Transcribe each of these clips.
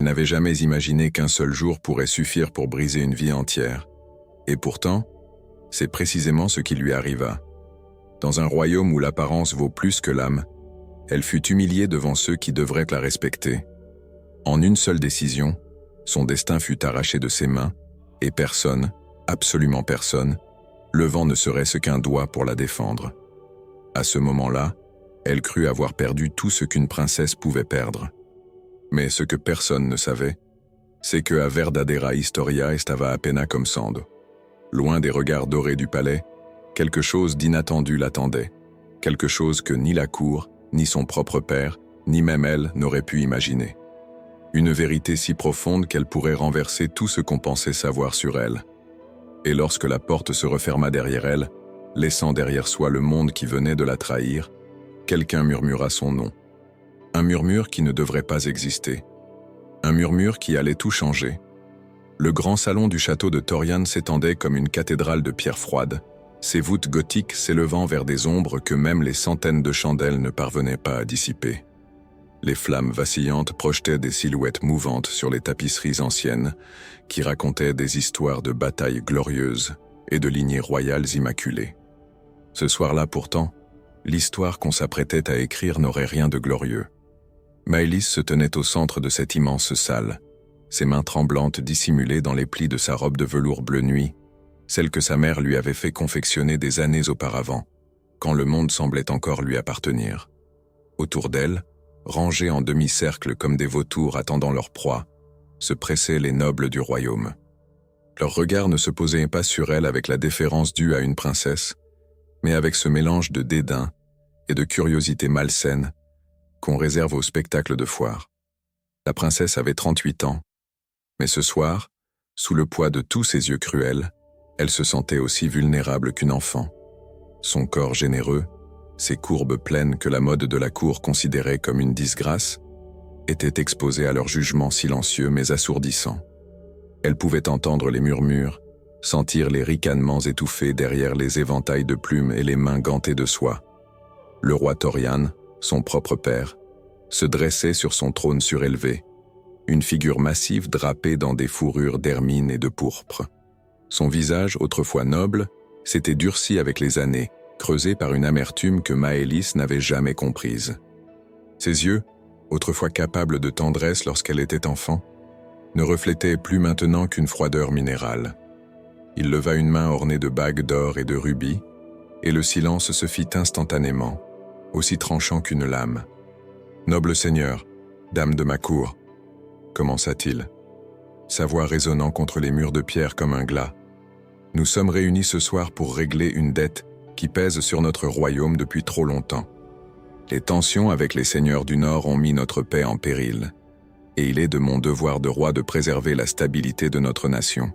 n'avait jamais imaginé qu'un seul jour pourrait suffire pour briser une vie entière. Et pourtant, c'est précisément ce qui lui arriva. Dans un royaume où l'apparence vaut plus que l'âme, elle fut humiliée devant ceux qui devraient la respecter. En une seule décision, son destin fut arraché de ses mains, et personne, absolument personne, levant ne serait-ce qu'un doigt pour la défendre. À ce moment-là, elle crut avoir perdu tout ce qu'une princesse pouvait perdre. Mais ce que personne ne savait, c'est que a verdadera historia estava appena comme sando. Loin des regards dorés du palais, quelque chose d'inattendu l'attendait, quelque chose que ni la cour, ni son propre père, ni même elle n'auraient pu imaginer. Une vérité si profonde qu'elle pourrait renverser tout ce qu'on pensait savoir sur elle. Et lorsque la porte se referma derrière elle, laissant derrière soi le monde qui venait de la trahir, quelqu'un murmura son nom. Un murmure qui ne devrait pas exister. Un murmure qui allait tout changer. Le grand salon du château de Thorian s'étendait comme une cathédrale de pierre froide, ses voûtes gothiques s'élevant vers des ombres que même les centaines de chandelles ne parvenaient pas à dissiper. Les flammes vacillantes projetaient des silhouettes mouvantes sur les tapisseries anciennes qui racontaient des histoires de batailles glorieuses et de lignées royales immaculées. Ce soir-là pourtant, l'histoire qu'on s'apprêtait à écrire n'aurait rien de glorieux. Maëlys se tenait au centre de cette immense salle, ses mains tremblantes dissimulées dans les plis de sa robe de velours bleu nuit, celle que sa mère lui avait fait confectionner des années auparavant, quand le monde semblait encore lui appartenir. Autour d'elle, rangés en demi-cercle comme des vautours attendant leur proie, se pressaient les nobles du royaume. Leur regard ne se posait pas sur elle avec la déférence due à une princesse, mais avec ce mélange de dédain et de curiosité malsaine qu'on réserve au spectacle de foire. La princesse avait 38 ans, mais ce soir, sous le poids de tous ses yeux cruels, elle se sentait aussi vulnérable qu'une enfant. Son corps généreux, ses courbes pleines que la mode de la cour considérait comme une disgrâce, étaient exposés à leur jugement silencieux mais assourdissant. Elle pouvait entendre les murmures, sentir les ricanements étouffés derrière les éventails de plumes et les mains gantées de soie. Le roi Thorian, son propre père, se dressait sur son trône surélevé, une figure massive drapée dans des fourrures d'hermine et de pourpre. Son visage, autrefois noble, s'était durci avec les années, creusé par une amertume que Maëlys n'avait jamais comprise. Ses yeux, autrefois capables de tendresse lorsqu'elle était enfant, ne reflétaient plus maintenant qu'une froideur minérale. Il leva une main ornée de bagues d'or et de rubis, et le silence se fit instantanément, aussi tranchant qu'une lame. « Noble seigneur, dame de ma cour », commença-t-il, sa voix résonnant contre les murs de pierre comme un glas. « Nous sommes réunis ce soir pour régler une dette qui pèse sur notre royaume depuis trop longtemps. Les tensions avec les seigneurs du Nord ont mis notre paix en péril, et il est de mon devoir de roi de préserver la stabilité de notre nation. »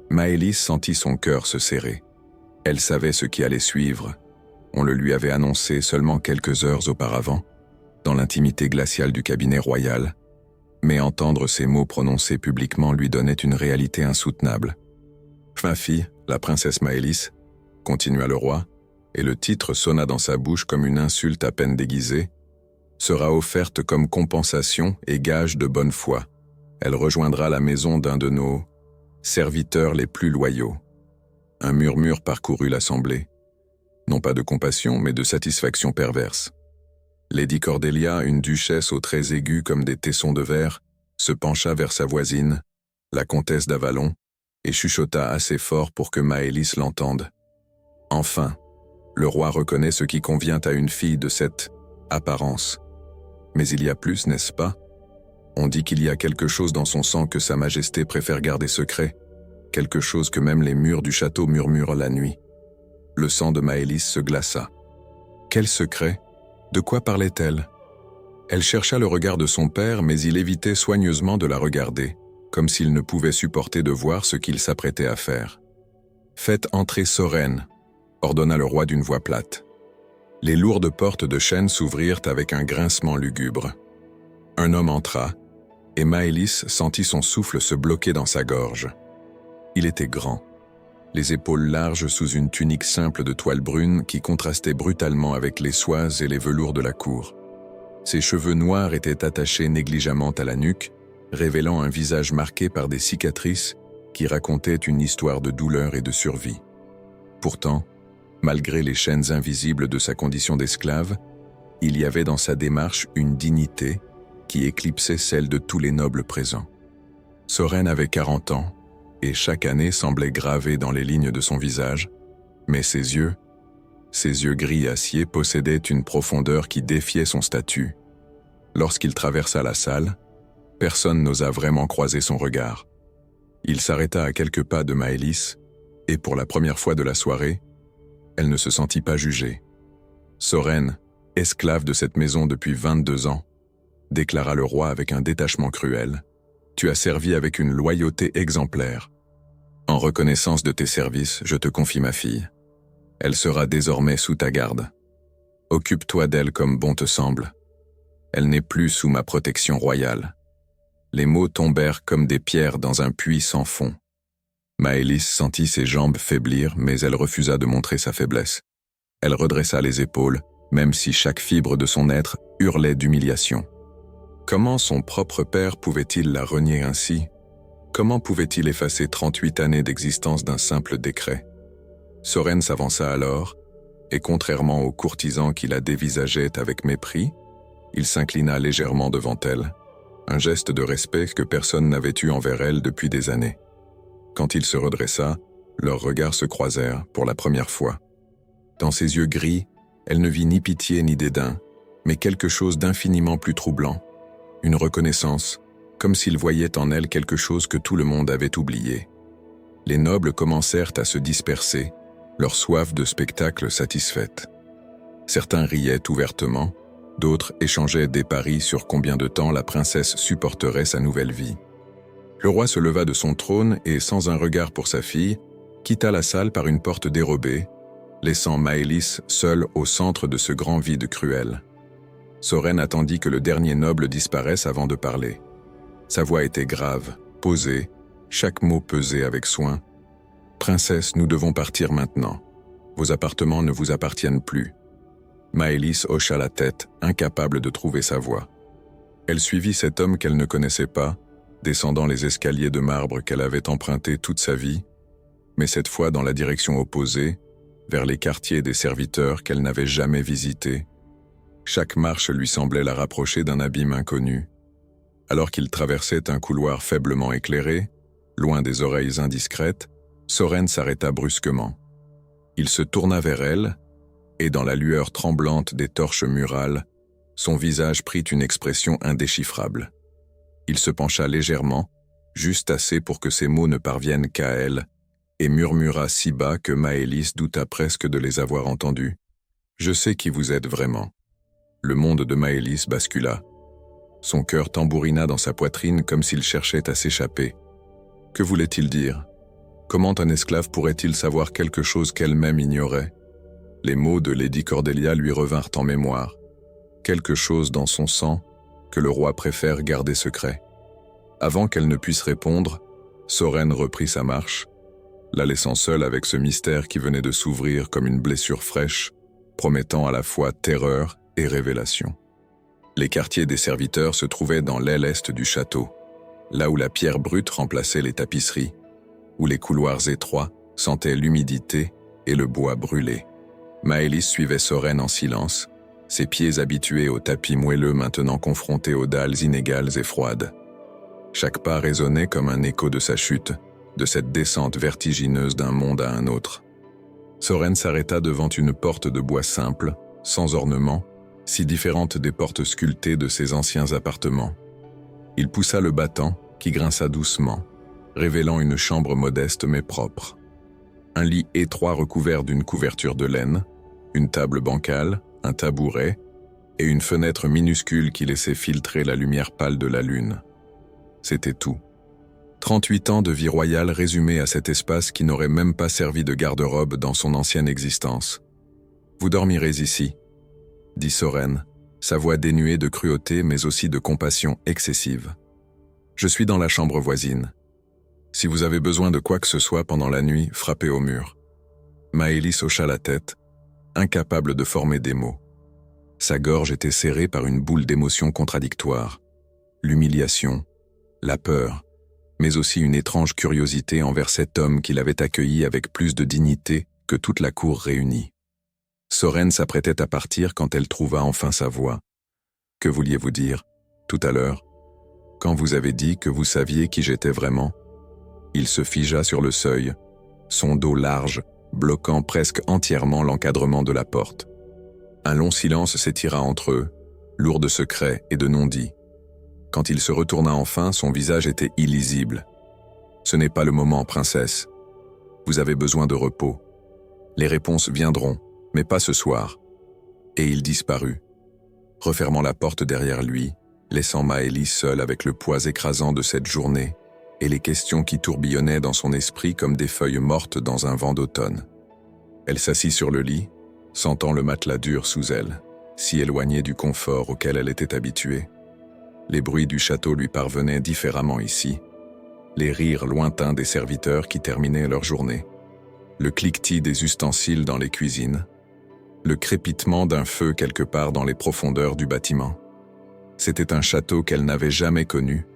Maëlys sentit son cœur se serrer. Elle savait ce qui allait suivre. On le lui avait annoncé seulement quelques heures auparavant, dans l'intimité glaciale du cabinet royal, mais entendre ces mots prononcés publiquement lui donnait une réalité insoutenable. « Ma fille, la princesse Maëlys, » continua le roi, et le titre sonna dans sa bouche comme une insulte à peine déguisée, « sera offerte comme compensation et gage de bonne foi. Elle rejoindra la maison d'un de nos serviteurs les plus loyaux. » Un murmure parcourut l'assemblée, non pas de compassion, mais de satisfaction perverse. Lady Cordelia, une duchesse aux traits aigus comme des tessons de verre, se pencha vers sa voisine, la comtesse d'Avalon, et chuchota assez fort pour que Maëlys l'entende. « Enfin, le roi reconnaît ce qui convient à une fille de cette apparence. Mais il y a plus, n'est-ce pas? On dit qu'il y a quelque chose dans son sang que Sa Majesté préfère garder secret, quelque chose que même les murs du château murmurent la nuit. » Le sang de Maëlys se glaça. Quel secret? De quoi parlait-elle? Elle chercha le regard de son père, mais il évitait soigneusement de la regarder, comme s'il ne pouvait supporter de voir ce qu'il s'apprêtait à faire. « Faites entrer Soren », ordonna le roi d'une voix plate. Les lourdes portes de chêne s'ouvrirent avec un grincement lugubre. Un homme entra, et Maëlys sentit son souffle se bloquer dans sa gorge. Il était grand, les épaules larges sous une tunique simple de toile brune qui contrastait brutalement avec les soies et les velours de la cour. Ses cheveux noirs étaient attachés négligemment à la nuque, révélant un visage marqué par des cicatrices qui racontaient une histoire de douleur et de survie. Pourtant, malgré les chaînes invisibles de sa condition d'esclave, il y avait dans sa démarche une dignité qui éclipsait celle de tous les nobles présents. Soren avait 40 ans, et chaque année semblait gravée dans les lignes de son visage, mais ses yeux gris acier possédaient une profondeur qui défiait son statut. Lorsqu'il traversa la salle, personne n'osa vraiment croiser son regard. Il s'arrêta à quelques pas de Maëlys, et pour la première fois de la soirée, elle ne se sentit pas jugée. Soren, esclave de cette maison depuis 22 ans, déclara le roi avec un détachement cruel. Tu as servi avec une loyauté exemplaire. En reconnaissance de tes services, je te confie ma fille. Elle sera désormais sous ta garde. Occupe-toi d'elle comme bon te semble. Elle n'est plus sous ma protection royale. Les mots tombèrent comme des pierres dans un puits sans fond. Maëlys sentit ses jambes faiblir, mais elle refusa de montrer sa faiblesse. Elle redressa les épaules, même si chaque fibre de son être hurlait d'humiliation. Comment son propre père pouvait-il la renier ainsi? Comment pouvait-il effacer 38 années d'existence d'un simple décret? Soren s'avança alors, et contrairement au courtisan qui la dévisageait avec mépris, il s'inclina légèrement devant elle, un geste de respect que personne n'avait eu envers elle depuis des années. Quand il se redressa, leurs regards se croisèrent pour la première fois. Dans ses yeux gris, elle ne vit ni pitié ni dédain, mais quelque chose d'infiniment plus troublant, une reconnaissance, comme s'il voyait en elle quelque chose que tout le monde avait oublié. Les nobles commencèrent à se disperser, leur soif de spectacle satisfaite. Certains riaient ouvertement, d'autres échangeaient des paris sur combien de temps la princesse supporterait sa nouvelle vie. Le roi se leva de son trône et, sans un regard pour sa fille, quitta la salle par une porte dérobée, laissant Maëlys seule au centre de ce grand vide cruel. Soren attendit que le dernier noble disparaisse avant de parler. Sa voix était grave, posée, chaque mot pesé avec soin. « Princesse, nous devons partir maintenant. Vos appartements ne vous appartiennent plus. » Maëlys hocha la tête, incapable de trouver sa voie. Elle suivit cet homme qu'elle ne connaissait pas, descendant les escaliers de marbre qu'elle avait empruntés toute sa vie, mais cette fois dans la direction opposée, vers les quartiers des serviteurs qu'elle n'avait jamais visités. Chaque marche lui semblait la rapprocher d'un abîme inconnu. Alors qu'il traversait un couloir faiblement éclairé, loin des oreilles indiscrètes, Soren s'arrêta brusquement. Il se tourna vers elle, et dans la lueur tremblante des torches murales, son visage prit une expression indéchiffrable. Il se pencha légèrement, juste assez pour que ses mots ne parviennent qu'à elle, et murmura si bas que Maëlys douta presque de les avoir entendus. « Je sais qui vous êtes vraiment. » Le monde de Maëlys bascula. Son cœur tambourina dans sa poitrine comme s'il cherchait à s'échapper. Que voulait-il dire? Comment un esclave pourrait-il savoir quelque chose qu'elle-même ignorait? Les mots de Lady Cordelia lui revinrent en mémoire. Quelque chose dans son sang que le roi préfère garder secret. Avant qu'elle ne puisse répondre, Soren reprit sa marche, la laissant seule avec ce mystère qui venait de s'ouvrir comme une blessure fraîche, promettant à la fois terreur et révélation. Les quartiers des serviteurs se trouvaient dans l'aile est du château, là où la pierre brute remplaçait les tapisseries, où les couloirs étroits sentaient l'humidité et le bois brûlé. Maëlys suivait Soren en silence, ses pieds habitués au tapis moelleux maintenant confrontés aux dalles inégales et froides. Chaque pas résonnait comme un écho de sa chute, de cette descente vertigineuse d'un monde à un autre. Soren s'arrêta devant une porte de bois simple, sans ornement, si différente des portes sculptées de ses anciens appartements. Il poussa le battant, qui grinça doucement, révélant une chambre modeste mais propre. Un lit étroit recouvert d'une couverture de laine, une table bancale, un tabouret et une fenêtre minuscule qui laissait filtrer la lumière pâle de la lune. C'était tout. 38 ans de vie royale résumés à cet espace qui n'aurait même pas servi de garde-robe dans son ancienne existence. « Vous dormirez ici », dit Soren, sa voix dénuée de cruauté mais aussi de compassion excessive. « Je suis dans la chambre voisine. Si vous avez besoin de quoi que ce soit pendant la nuit, frappez au mur. » Maëlys hocha la tête, incapable de former des mots. Sa gorge était serrée par une boule d'émotions contradictoires. L'humiliation, la peur, mais aussi une étrange curiosité envers cet homme qu'il avait accueilli avec plus de dignité que toute la cour réunie. Soren s'apprêtait à partir quand elle trouva enfin sa voix. « Que vouliez-vous dire, tout à l'heure, quand vous avez dit que vous saviez qui j'étais vraiment ?» Il se figea sur le seuil, son dos large, bloquant presque entièrement l'encadrement de la porte. Un long silence s'étira entre eux, lourd de secrets et de non-dits. Quand il se retourna enfin, son visage était illisible. « Ce n'est pas le moment, princesse. Vous avez besoin de repos. Les réponses viendront, mais pas ce soir. » Et il disparut, refermant la porte derrière lui, laissant Maëlys seule avec le poids écrasant de cette journée et les questions qui tourbillonnaient dans son esprit comme des feuilles mortes dans un vent d'automne. Elle s'assit sur le lit, sentant le matelas dur sous elle, si éloigné du confort auquel elle était habituée. Les bruits du château lui parvenaient différemment ici, les rires lointains des serviteurs qui terminaient leur journée, le cliquetis des ustensiles dans les cuisines, le crépitement d'un feu quelque part dans les profondeurs du bâtiment. C'était un château qu'elle n'avait jamais connu,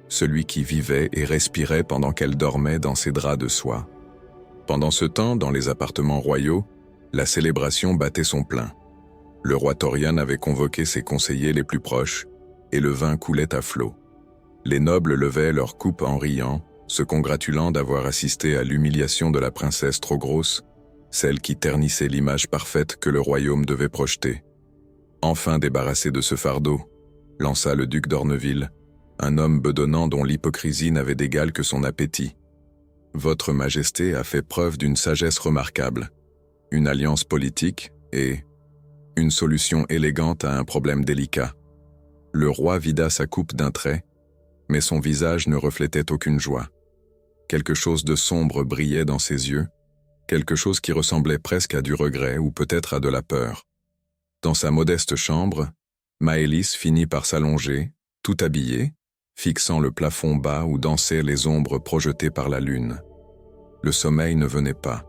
celui qui vivait et respirait pendant qu'elle dormait dans ses draps de soie. Pendant ce temps, dans les appartements royaux, la célébration battait son plein. Le roi Torian avait convoqué ses conseillers les plus proches, et le vin coulait à flots. Les nobles levaient leurs coupes en riant, se congratulant d'avoir assisté à l'humiliation de la princesse trop grosse, celle qui ternissait l'image parfaite que le royaume devait projeter. Enfin débarrassé de ce fardeau, lança le duc d'Orneville, un homme bedonnant dont l'hypocrisie n'avait d'égal que son appétit. Votre Majesté a fait preuve d'une sagesse remarquable, une alliance politique et une solution élégante à un problème délicat. Le roi vida sa coupe d'un trait, mais son visage ne reflétait aucune joie. Quelque chose de sombre brillait dans ses yeux, quelque chose qui ressemblait presque à du regret ou peut-être à de la peur. Dans sa modeste chambre, Maëlys finit par s'allonger, tout habillée, fixant le plafond bas où dansaient les ombres projetées par la lune. Le sommeil ne venait pas.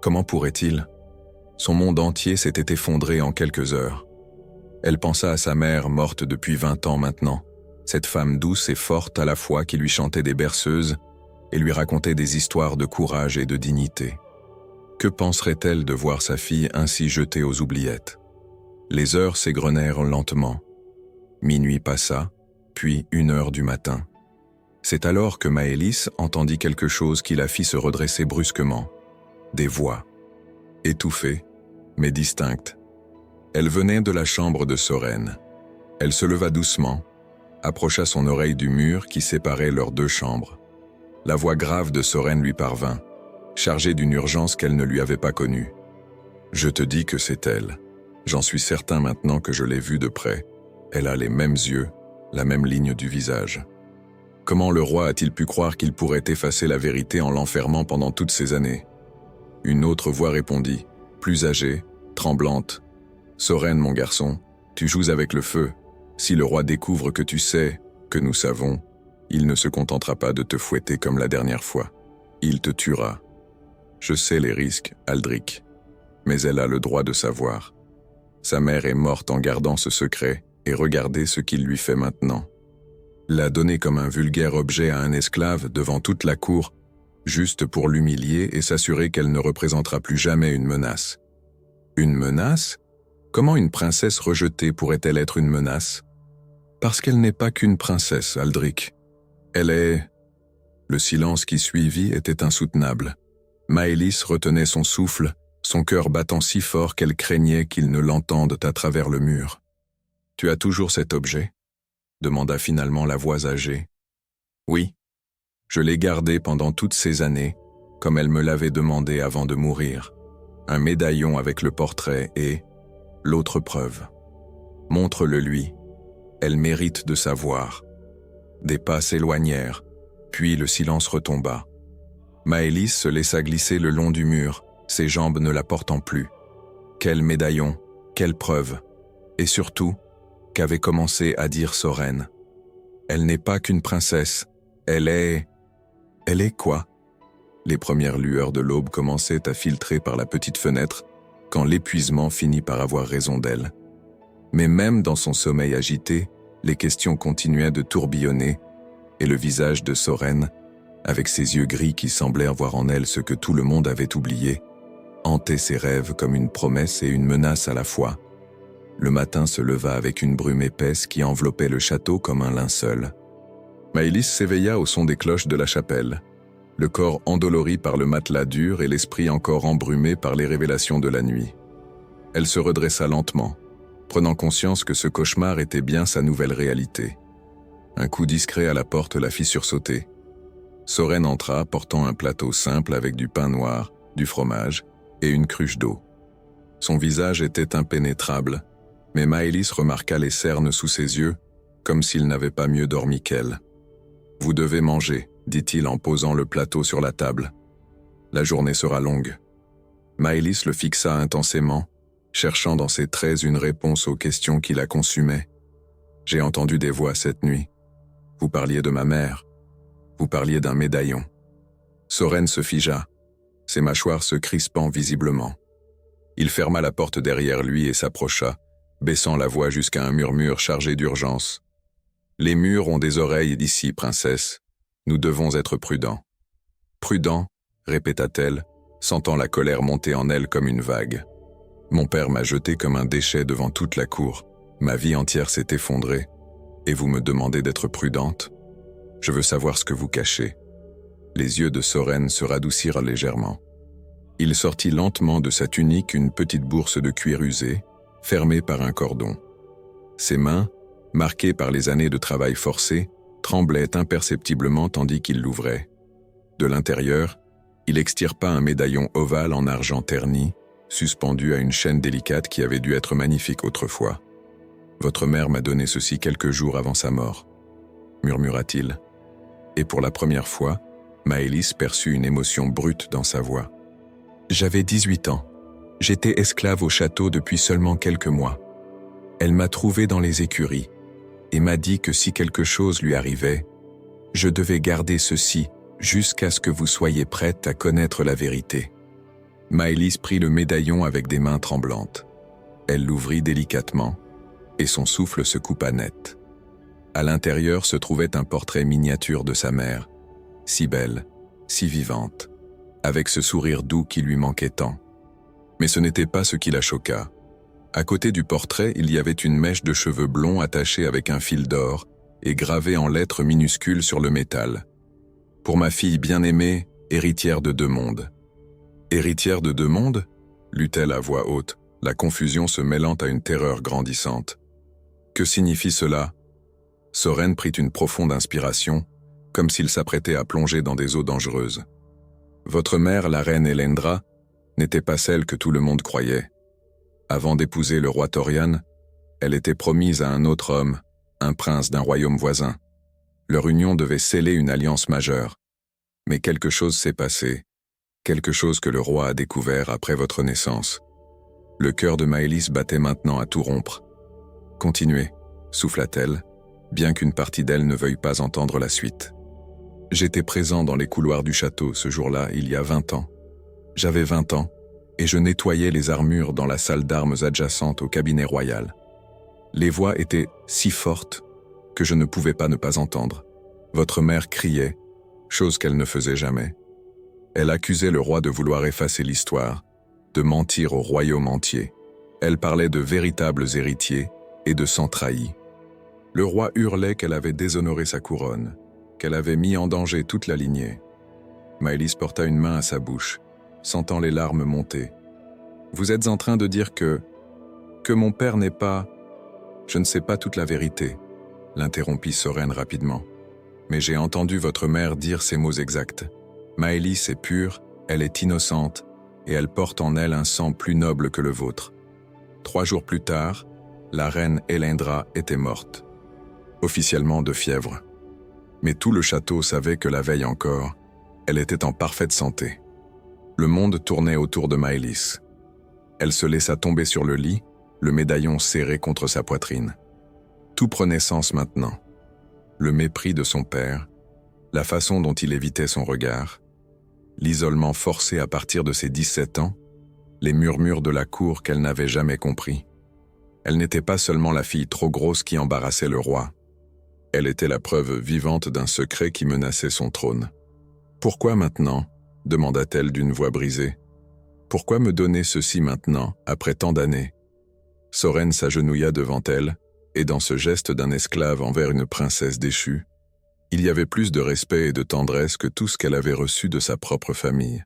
Comment pourrait-il ? Son monde entier s'était effondré en quelques heures. Elle pensa à sa mère morte depuis 20 ans maintenant, cette femme douce et forte à la fois qui lui chantait des berceuses et lui racontait des histoires de courage et de dignité. Que penserait-elle de voir sa fille ainsi jetée aux oubliettes ? Les heures s'égrenèrent lentement. Minuit passa, puis 1 heure du matin. C'est alors que Maëlys entendit quelque chose qui la fit se redresser brusquement. Des voix, étouffées, mais distinctes. Elle venait de la chambre de Soren. Elle se leva doucement, approcha son oreille du mur qui séparait leurs 2 chambres. La voix grave de Soren lui parvint, chargée d'une urgence qu'elle ne lui avait pas connue. « Je te dis que c'est elle. J'en suis certain maintenant que je l'ai vue de près. Elle a les mêmes yeux, la même ligne du visage. Comment le roi a-t-il pu croire qu'il pourrait effacer la vérité en l'enfermant pendant toutes ces années ?» Une autre voix répondit, plus âgée, tremblante. « Soren, mon garçon, tu joues avec le feu. Si le roi découvre que tu sais, que nous savons, il ne se contentera pas de te fouetter comme la dernière fois. Il te tuera. Je sais les risques, Aldric, mais elle a le droit de savoir. Sa mère est morte en gardant ce secret, et regardez ce qu'il lui fait maintenant. La donner comme un vulgaire objet à un esclave devant toute la cour, juste pour l'humilier et s'assurer qu'elle ne représentera plus jamais une menace. Une menace ? Comment une princesse rejetée pourrait-elle être une menace ? Parce qu'elle n'est pas qu'une princesse, Aldric. Elle est... Le silence qui suivit était insoutenable. Maëlys retenait son souffle, son cœur battant si fort qu'elle craignait qu'il ne l'entende à travers le mur. « Tu as toujours cet objet ?» demanda finalement la voix âgée. « Oui, je l'ai gardé pendant toutes ces années, comme elle me l'avait demandé avant de mourir. Un médaillon avec le portrait et l'autre preuve. Montre-le lui, elle mérite de savoir. » Des pas s'éloignèrent, puis le silence retomba. Maëlys se laissa glisser le long du mur, ses jambes ne la portant plus. Quel médaillon, quelle preuve, et surtout, qu'avait commencé à dire Soren. Elle n'est pas qu'une princesse, elle est... Elle est quoi ? Les premières lueurs de l'aube commençaient à filtrer par la petite fenêtre, quand l'épuisement finit par avoir raison d'elle. Mais même dans son sommeil agité, les questions continuaient de tourbillonner, et le visage de Soren, avec ses yeux gris qui semblaient voir en elle ce que tout le monde avait oublié, hantait ses rêves comme une promesse et une menace à la fois. Le matin se leva avec une brume épaisse qui enveloppait le château comme un linceul. Maëlys s'éveilla au son des cloches de la chapelle, le corps endolori par le matelas dur et l'esprit encore embrumé par les révélations de la nuit. Elle se redressa lentement, prenant conscience que ce cauchemar était bien sa nouvelle réalité. Un coup discret à la porte la fit sursauter. Soren entra portant un plateau simple avec du pain noir, du fromage et une cruche d'eau. Son visage était impénétrable, mais Maëlys remarqua les cernes sous ses yeux, comme s'il n'avait pas mieux dormi qu'elle. « Vous devez manger », dit-il en posant le plateau sur la table. « La journée sera longue. » Maëlys le fixa intensément, cherchant dans ses traits une réponse aux questions qui la consumaient. « J'ai entendu des voix cette nuit. Vous parliez de ma mère. Vous parliez d'un médaillon. » Soren se figea, ses mâchoires se crispant visiblement. Il ferma la porte derrière lui et s'approcha, baissant la voix jusqu'à un murmure chargé d'urgence. « Les murs ont des oreilles d'ici, princesse. Nous devons être prudents. »« Prudents » répéta-t-elle, sentant la colère monter en elle comme une vague. « Mon père m'a jeté comme un déchet devant toute la cour. Ma vie entière s'est effondrée. Et vous me demandez d'être prudente ? Je veux savoir ce que vous cachez. » Les yeux de Soren se radoucirent légèrement. Il sortit lentement de sa tunique une petite bourse de cuir usé, fermée par un cordon. Ses mains, marquées par les années de travail forcé, tremblaient imperceptiblement tandis qu'il l'ouvrait. De l'intérieur, il extirpa un médaillon ovale en argent terni, suspendu à une chaîne délicate qui avait dû être magnifique autrefois. « Votre mère m'a donné ceci quelques jours avant sa mort, » murmura-t-il. Et pour la première fois, Maëlys perçut une émotion brute dans sa voix. « J'avais 18 ans. J'étais esclave au château depuis seulement quelques mois. Elle m'a trouvé dans les écuries et m'a dit que si quelque chose lui arrivait, je devais garder ceci jusqu'à ce que vous soyez prête à connaître la vérité. » Maëlys prit le médaillon avec des mains tremblantes. Elle l'ouvrit délicatement et son souffle se coupa net. À l'intérieur se trouvait un portrait miniature de sa mère, si belle, si vivante, avec ce sourire doux qui lui manquait tant. Mais ce n'était pas ce qui la choqua. À côté du portrait, il y avait une mèche de cheveux blonds attachée avec un fil d'or et gravée en lettres minuscules sur le métal. « Pour ma fille bien-aimée, héritière de 2 mondes. » « Héritière de 2 mondes » lut-elle à voix haute, la confusion se mêlant à une terreur grandissante. « Que signifie cela » Soren prit une profonde inspiration, comme s'il s'apprêtait à plonger dans des eaux dangereuses. « Votre mère, la reine Elendra, n'était pas celle que tout le monde croyait. Avant d'épouser le roi Thorian, elle était promise à un autre homme, un prince d'un royaume voisin. Leur union devait sceller une alliance majeure. Mais quelque chose s'est passé, quelque chose que le roi a découvert après votre naissance. Le cœur de Maëlys battait maintenant à tout rompre. « Continuez » souffla-t-elle, bien qu'une partie d'elle ne veuille pas entendre la suite. « J'étais présent dans les couloirs du château ce jour-là, il y a 20 ans. J'avais 20 ans, et je nettoyais les armures dans la salle d'armes adjacente au cabinet royal. Les voix étaient si fortes que je ne pouvais pas ne pas entendre. Votre mère criait, chose qu'elle ne faisait jamais. Elle accusait le roi de vouloir effacer l'histoire, de mentir au royaume entier. Elle parlait de véritables héritiers et de sang trahi. Le roi hurlait qu'elle avait déshonoré sa couronne, qu'elle avait mis en danger toute la lignée. Maëlys porta une main à sa bouche, sentant les larmes monter. « Vous êtes en train de dire que mon père n'est pas... » « Je ne sais pas toute la vérité, » l'interrompit Soren rapidement. « Mais j'ai entendu votre mère dire ces mots exacts. Maëlys est pure, elle est innocente, et elle porte en elle un sang plus noble que le vôtre. » 3 jours plus tard, la reine Elendra était morte, officiellement de fièvre. Mais tout le château savait que la veille encore, elle était en parfaite santé. Le monde tournait autour de Maëlys. Elle se laissa tomber sur le lit, le médaillon serré contre sa poitrine. Tout prenait sens maintenant. Le mépris de son père, la façon dont il évitait son regard, l'isolement forcé à partir de ses 17 ans, les murmures de la cour qu'elle n'avait jamais compris. Elle n'était pas seulement la fille trop grosse qui embarrassait le roi. Elle était la preuve vivante d'un secret qui menaçait son trône. « Pourquoi maintenant » demanda-t-elle d'une voix brisée. « Pourquoi me donner ceci maintenant, après tant d'années » Soren s'agenouilla devant elle, et dans ce geste d'un esclave envers une princesse déchue, il y avait plus de respect et de tendresse que tout ce qu'elle avait reçu de sa propre famille.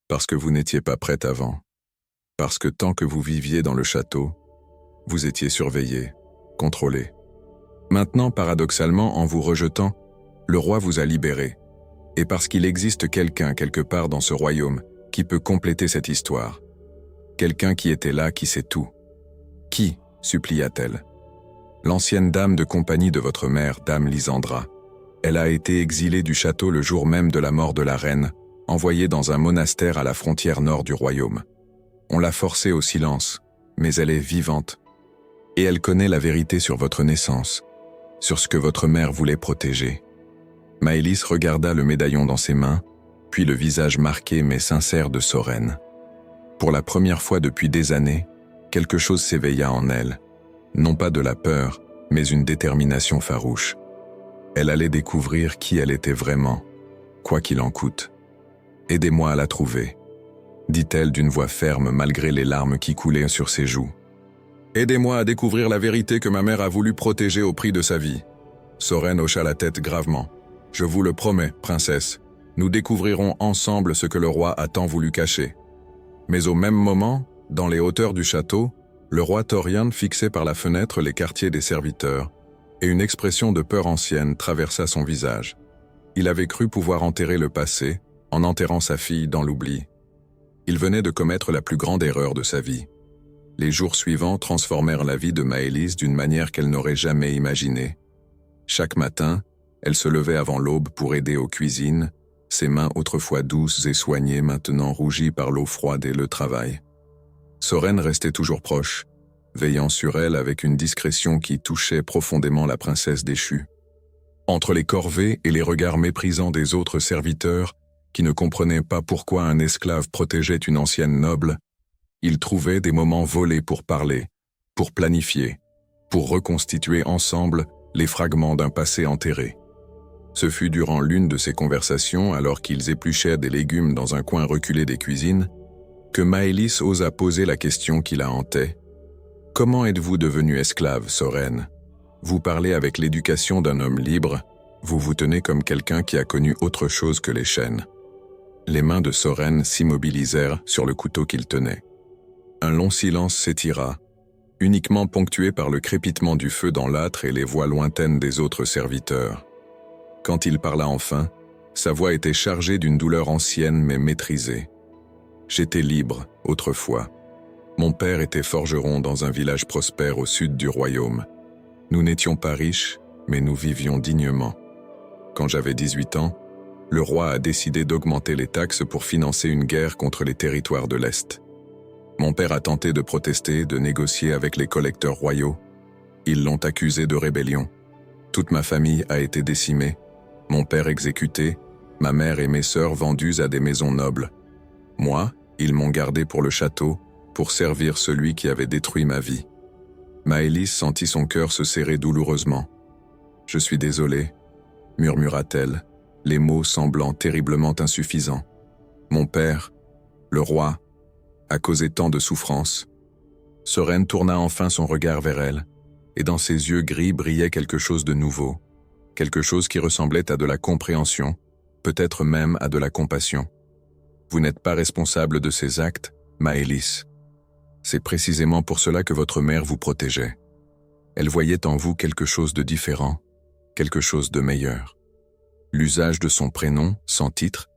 Parce que vous n'étiez pas prête avant. Parce que tant que vous viviez dans le château, vous étiez surveillée, contrôlée. Maintenant, paradoxalement, en vous rejetant, le roi vous a libéré. Et parce qu'il existe quelqu'un quelque part dans ce royaume qui peut compléter cette histoire. Quelqu'un qui était là, qui sait tout. Qui, supplia-t-elle. L'ancienne dame de compagnie de votre mère, dame Lysandra. Elle a été exilée du château le jour même de la mort de la reine, envoyée dans un monastère à la frontière nord du royaume. On l'a forcée au silence, mais elle est vivante. Et elle connaît la vérité sur votre naissance, sur ce que votre mère voulait protéger. Maëlys regarda le médaillon dans ses mains, puis le visage marqué mais sincère de Soren. Pour la première fois depuis des années, quelque chose s'éveilla en elle, non pas de la peur, mais une détermination farouche. Elle allait découvrir qui elle était vraiment, quoi qu'il en coûte. « Aidez-moi à la trouver », dit-elle d'une voix ferme malgré les larmes qui coulaient sur ses joues. « Aidez-moi à découvrir la vérité que ma mère a voulu protéger au prix de sa vie. » Soren hocha la tête gravement. « Je vous le promets, princesse, nous découvrirons ensemble ce que le roi a tant voulu cacher. » Mais au même moment, dans les hauteurs du château, le roi Thorian fixait par la fenêtre les quartiers des serviteurs, et une expression de peur ancienne traversa son visage. Il avait cru pouvoir enterrer le passé, en enterrant sa fille dans l'oubli. Il venait de commettre la plus grande erreur de sa vie. Les jours suivants transformèrent la vie de Maëlys d'une manière qu'elle n'aurait jamais imaginée. Chaque matin, elle se levait avant l'aube pour aider aux cuisines, ses mains autrefois douces et soignées maintenant rougies par l'eau froide et le travail. Soren restait toujours proche, veillant sur elle avec une discrétion qui touchait profondément la princesse déchue. Entre les corvées et les regards méprisants des autres serviteurs, qui ne comprenaient pas pourquoi un esclave protégeait une ancienne noble, ils trouvaient des moments volés pour parler, pour planifier, pour reconstituer ensemble les fragments d'un passé enterré. Ce fut durant l'une de ces conversations, alors qu'ils épluchaient des légumes dans un coin reculé des cuisines, que Maëlys osa poser la question qui la hantait. « Comment êtes-vous devenu esclave, Soren ? Vous parlez avec l'éducation d'un homme libre, vous vous tenez comme quelqu'un qui a connu autre chose que les chaînes. » Les mains de Soren s'immobilisèrent sur le couteau qu'il tenait. Un long silence s'étira, uniquement ponctué par le crépitement du feu dans l'âtre et les voix lointaines des autres serviteurs. Quand il parla enfin, sa voix était chargée d'une douleur ancienne mais maîtrisée. « J'étais libre, autrefois. Mon père était forgeron dans un village prospère au sud du royaume. Nous n'étions pas riches, mais nous vivions dignement. Quand j'avais 18 ans, le roi a décidé d'augmenter les taxes pour financer une guerre contre les territoires de l'Est. Mon père a tenté de protester, de négocier avec les collecteurs royaux. Ils l'ont accusé de rébellion. Toute ma famille a été décimée, mon père exécuté, ma mère et mes sœurs vendues à des maisons nobles. Moi, ils m'ont gardé pour le château, pour servir celui qui avait détruit ma vie. » Maëlys sentit son cœur se serrer douloureusement. « Je suis désolée, » murmura-t-elle, les mots semblant terriblement insuffisants. « Mon père, le roi, a causé tant de souffrances. » Soren tourna enfin son regard vers elle, et dans ses yeux gris brillait quelque chose de nouveau, quelque chose qui ressemblait à de la compréhension, peut-être même à de la compassion. « Vous n'êtes pas responsable de ces actes, Maëlys. C'est précisément pour cela que votre mère vous protégeait. Elle voyait en vous quelque chose de différent, quelque chose de meilleur. » L'usage de son prénom, sans titre,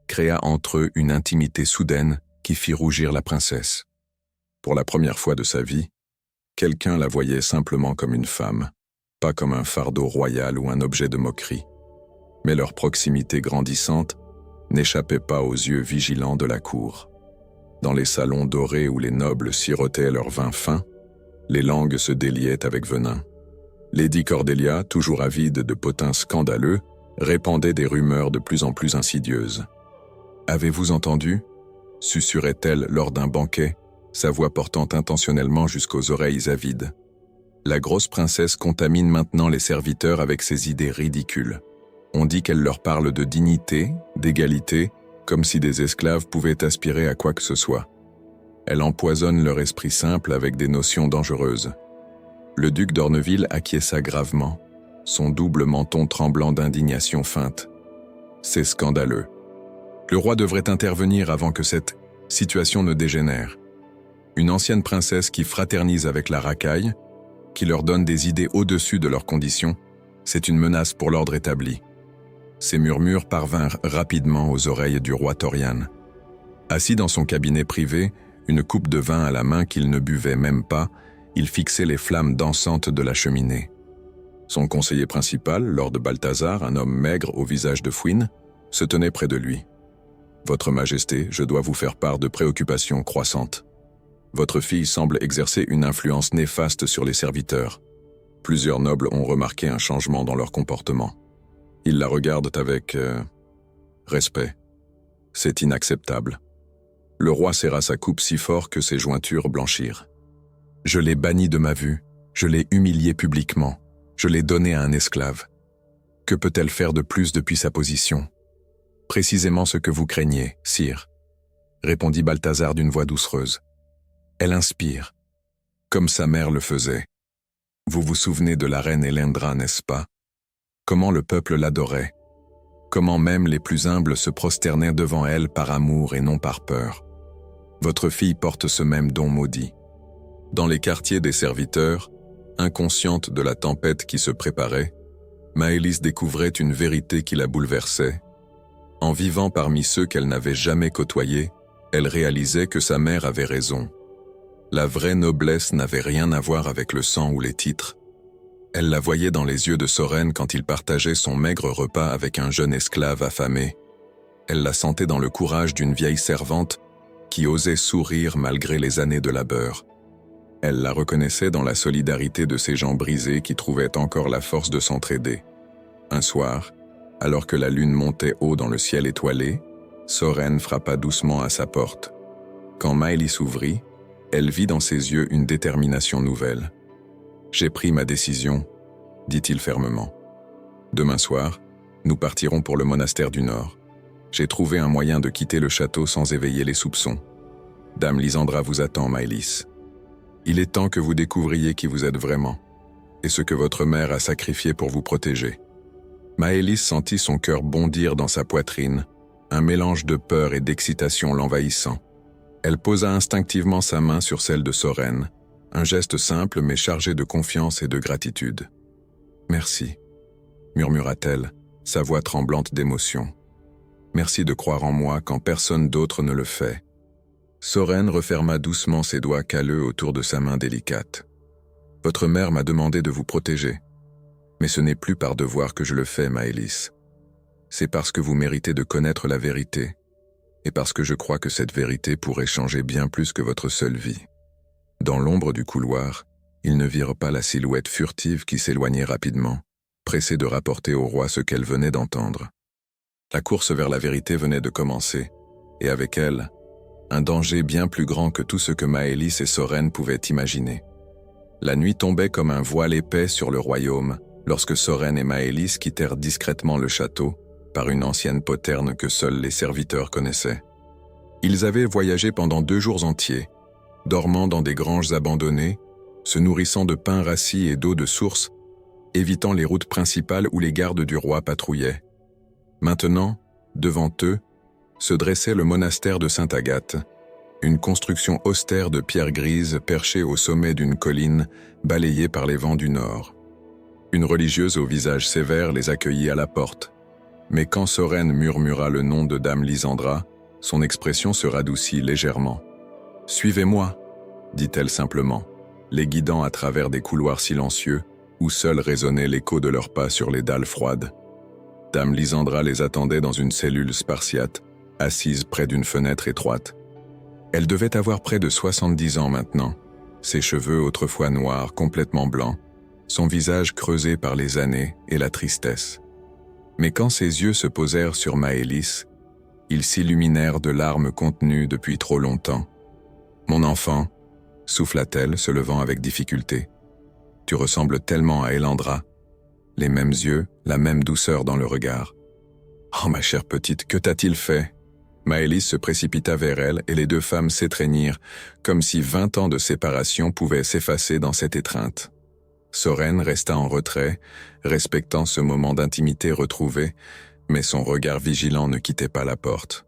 créa entre eux une intimité soudaine qui fit rougir la princesse. Pour la première fois de sa vie, quelqu'un la voyait simplement comme une femme, pas comme un fardeau royal ou un objet de moquerie. Mais leur proximité grandissante n'échappait pas aux yeux vigilants de la cour. Dans les salons dorés où les nobles sirotaient leur vin fin, les langues se déliaient avec venin. Lady Cordelia, toujours avide de potins scandaleux, répandait des rumeurs de plus en plus insidieuses. « Avez-vous entendu ?» susurrait-elle lors d'un banquet, sa voix portant intentionnellement jusqu'aux oreilles avides. La grosse princesse contamine maintenant les serviteurs avec ses idées ridicules. On dit qu'elle leur parle de dignité, d'égalité, comme si des esclaves pouvaient aspirer à quoi que ce soit. Elle empoisonne leur esprit simple avec des notions dangereuses. Le duc d'Orneville acquiesça gravement, son double menton tremblant d'indignation feinte. C'est scandaleux. Le roi devrait intervenir avant que cette situation ne dégénère. Une ancienne princesse qui fraternise avec la racaille, qui leur donne des idées au-dessus de leurs conditions, c'est une menace pour l'ordre établi. Ces murmures parvinrent rapidement aux oreilles du roi Torian. Assis dans son cabinet privé, une coupe de vin à la main qu'il ne buvait même pas, il fixait les flammes dansantes de la cheminée. Son conseiller principal, Lord Balthazar, un homme maigre au visage de fouine, se tenait près de lui. « Votre Majesté, je dois vous faire part de préoccupations croissantes. Votre fille semble exercer une influence néfaste sur les serviteurs. Plusieurs nobles ont remarqué un changement dans leur comportement. Ils la regardent avec respect. C'est inacceptable. » Le roi serra sa coupe si fort que ses jointures blanchirent. « Je l'ai bannie de ma vue, je l'ai humiliée publiquement, je l'ai donnée à un esclave. Que peut-elle faire de plus depuis sa position ? Précisément ce que vous craignez, sire, répondit Balthazar d'une voix doucereuse. Elle inspire, comme sa mère le faisait. Vous vous souvenez de la reine Elendra, n'est-ce pas? Comment le peuple l'adorait, comment même les plus humbles se prosternaient devant elle par amour et non par peur. Votre fille porte ce même don maudit. Dans les quartiers des serviteurs, inconsciente de la tempête qui se préparait, Maëlys découvrait une vérité qui la bouleversait. En vivant parmi ceux qu'elle n'avait jamais côtoyés, elle réalisait que sa mère avait raison. La vraie noblesse n'avait rien à voir avec le sang ou les titres. Elle la voyait dans les yeux de Soren quand il partageait son maigre repas avec un jeune esclave affamé. Elle la sentait dans le courage d'une vieille servante qui osait sourire malgré les années de labeur. Elle la reconnaissait dans la solidarité de ces gens brisés qui trouvaient encore la force de s'entraider. Un soir, alors que la lune montait haut dans le ciel étoilé, Soren frappa doucement à sa porte. Quand Maëlys ouvrit, elle vit dans ses yeux une détermination nouvelle. « J'ai pris ma décision », dit-il fermement. « Demain soir, nous partirons pour le monastère du Nord. J'ai trouvé un moyen de quitter le château sans éveiller les soupçons. Dame Lysandra vous attend, Maëlys. Il est temps que vous découvriez qui vous êtes vraiment, et ce que votre mère a sacrifié pour vous protéger. » Maëlys sentit son cœur bondir dans sa poitrine, un mélange de peur et d'excitation l'envahissant. Elle posa instinctivement sa main sur celle de Soren, un geste simple mais chargé de confiance et de gratitude. « Merci », murmura-t-elle, sa voix tremblante d'émotion. « Merci de croire en moi quand personne d'autre ne le fait. » Soren referma doucement ses doigts calleux autour de sa main délicate. « Votre mère m'a demandé de vous protéger. Mais ce n'est plus par devoir que je le fais, Maëlys. C'est parce que vous méritez de connaître la vérité, et parce que je crois que cette vérité pourrait changer bien plus que votre seule vie. » Dans l'ombre du couloir, ils ne virent pas la silhouette furtive qui s'éloignait rapidement, pressée de rapporter au roi ce qu'elle venait d'entendre. La course vers la vérité venait de commencer, et avec elle, un danger bien plus grand que tout ce que Maëlys et Soren pouvaient imaginer. La nuit tombait comme un voile épais sur le royaume, lorsque Soren et Maëlys quittèrent discrètement le château, par une ancienne poterne que seuls les serviteurs connaissaient. Ils avaient voyagé pendant 2 jours entiers, dormant dans des granges abandonnées, se nourrissant de pain rassis et d'eau de source, évitant les routes principales où les gardes du roi patrouillaient. Maintenant, devant eux, se dressait le monastère de Sainte-Agathe, une construction austère de pierre grise perchée au sommet d'une colline balayée par les vents du nord. Une religieuse au visage sévère les accueillit à la porte. Mais quand Soren murmura le nom de Dame Lysandra, son expression se radoucit légèrement. « Suivez-moi », dit-elle simplement, les guidant à travers des couloirs silencieux où seul résonnait l'écho de leurs pas sur les dalles froides. Dame Lysandra les attendait dans une cellule spartiate, assise près d'une fenêtre étroite. Elle devait avoir près de 70 ans maintenant, ses cheveux autrefois noirs, complètement blancs, son visage creusé par les années et la tristesse. Mais quand ses yeux se posèrent sur Maëlys, ils s'illuminèrent de larmes contenues depuis trop longtemps. « Mon enfant », souffla-t-elle, se levant avec difficulté, « Tu ressembles tellement à Elandra. Les mêmes yeux, la même douceur dans le regard. Oh ma chère petite, que t'a-t-il fait? Maëlys se précipita vers elle et les deux femmes s'étreignirent, comme si 20 ans de séparation pouvaient s'effacer dans cette étreinte. Soren resta en retrait, respectant ce moment d'intimité retrouvé, mais son regard vigilant ne quittait pas la porte,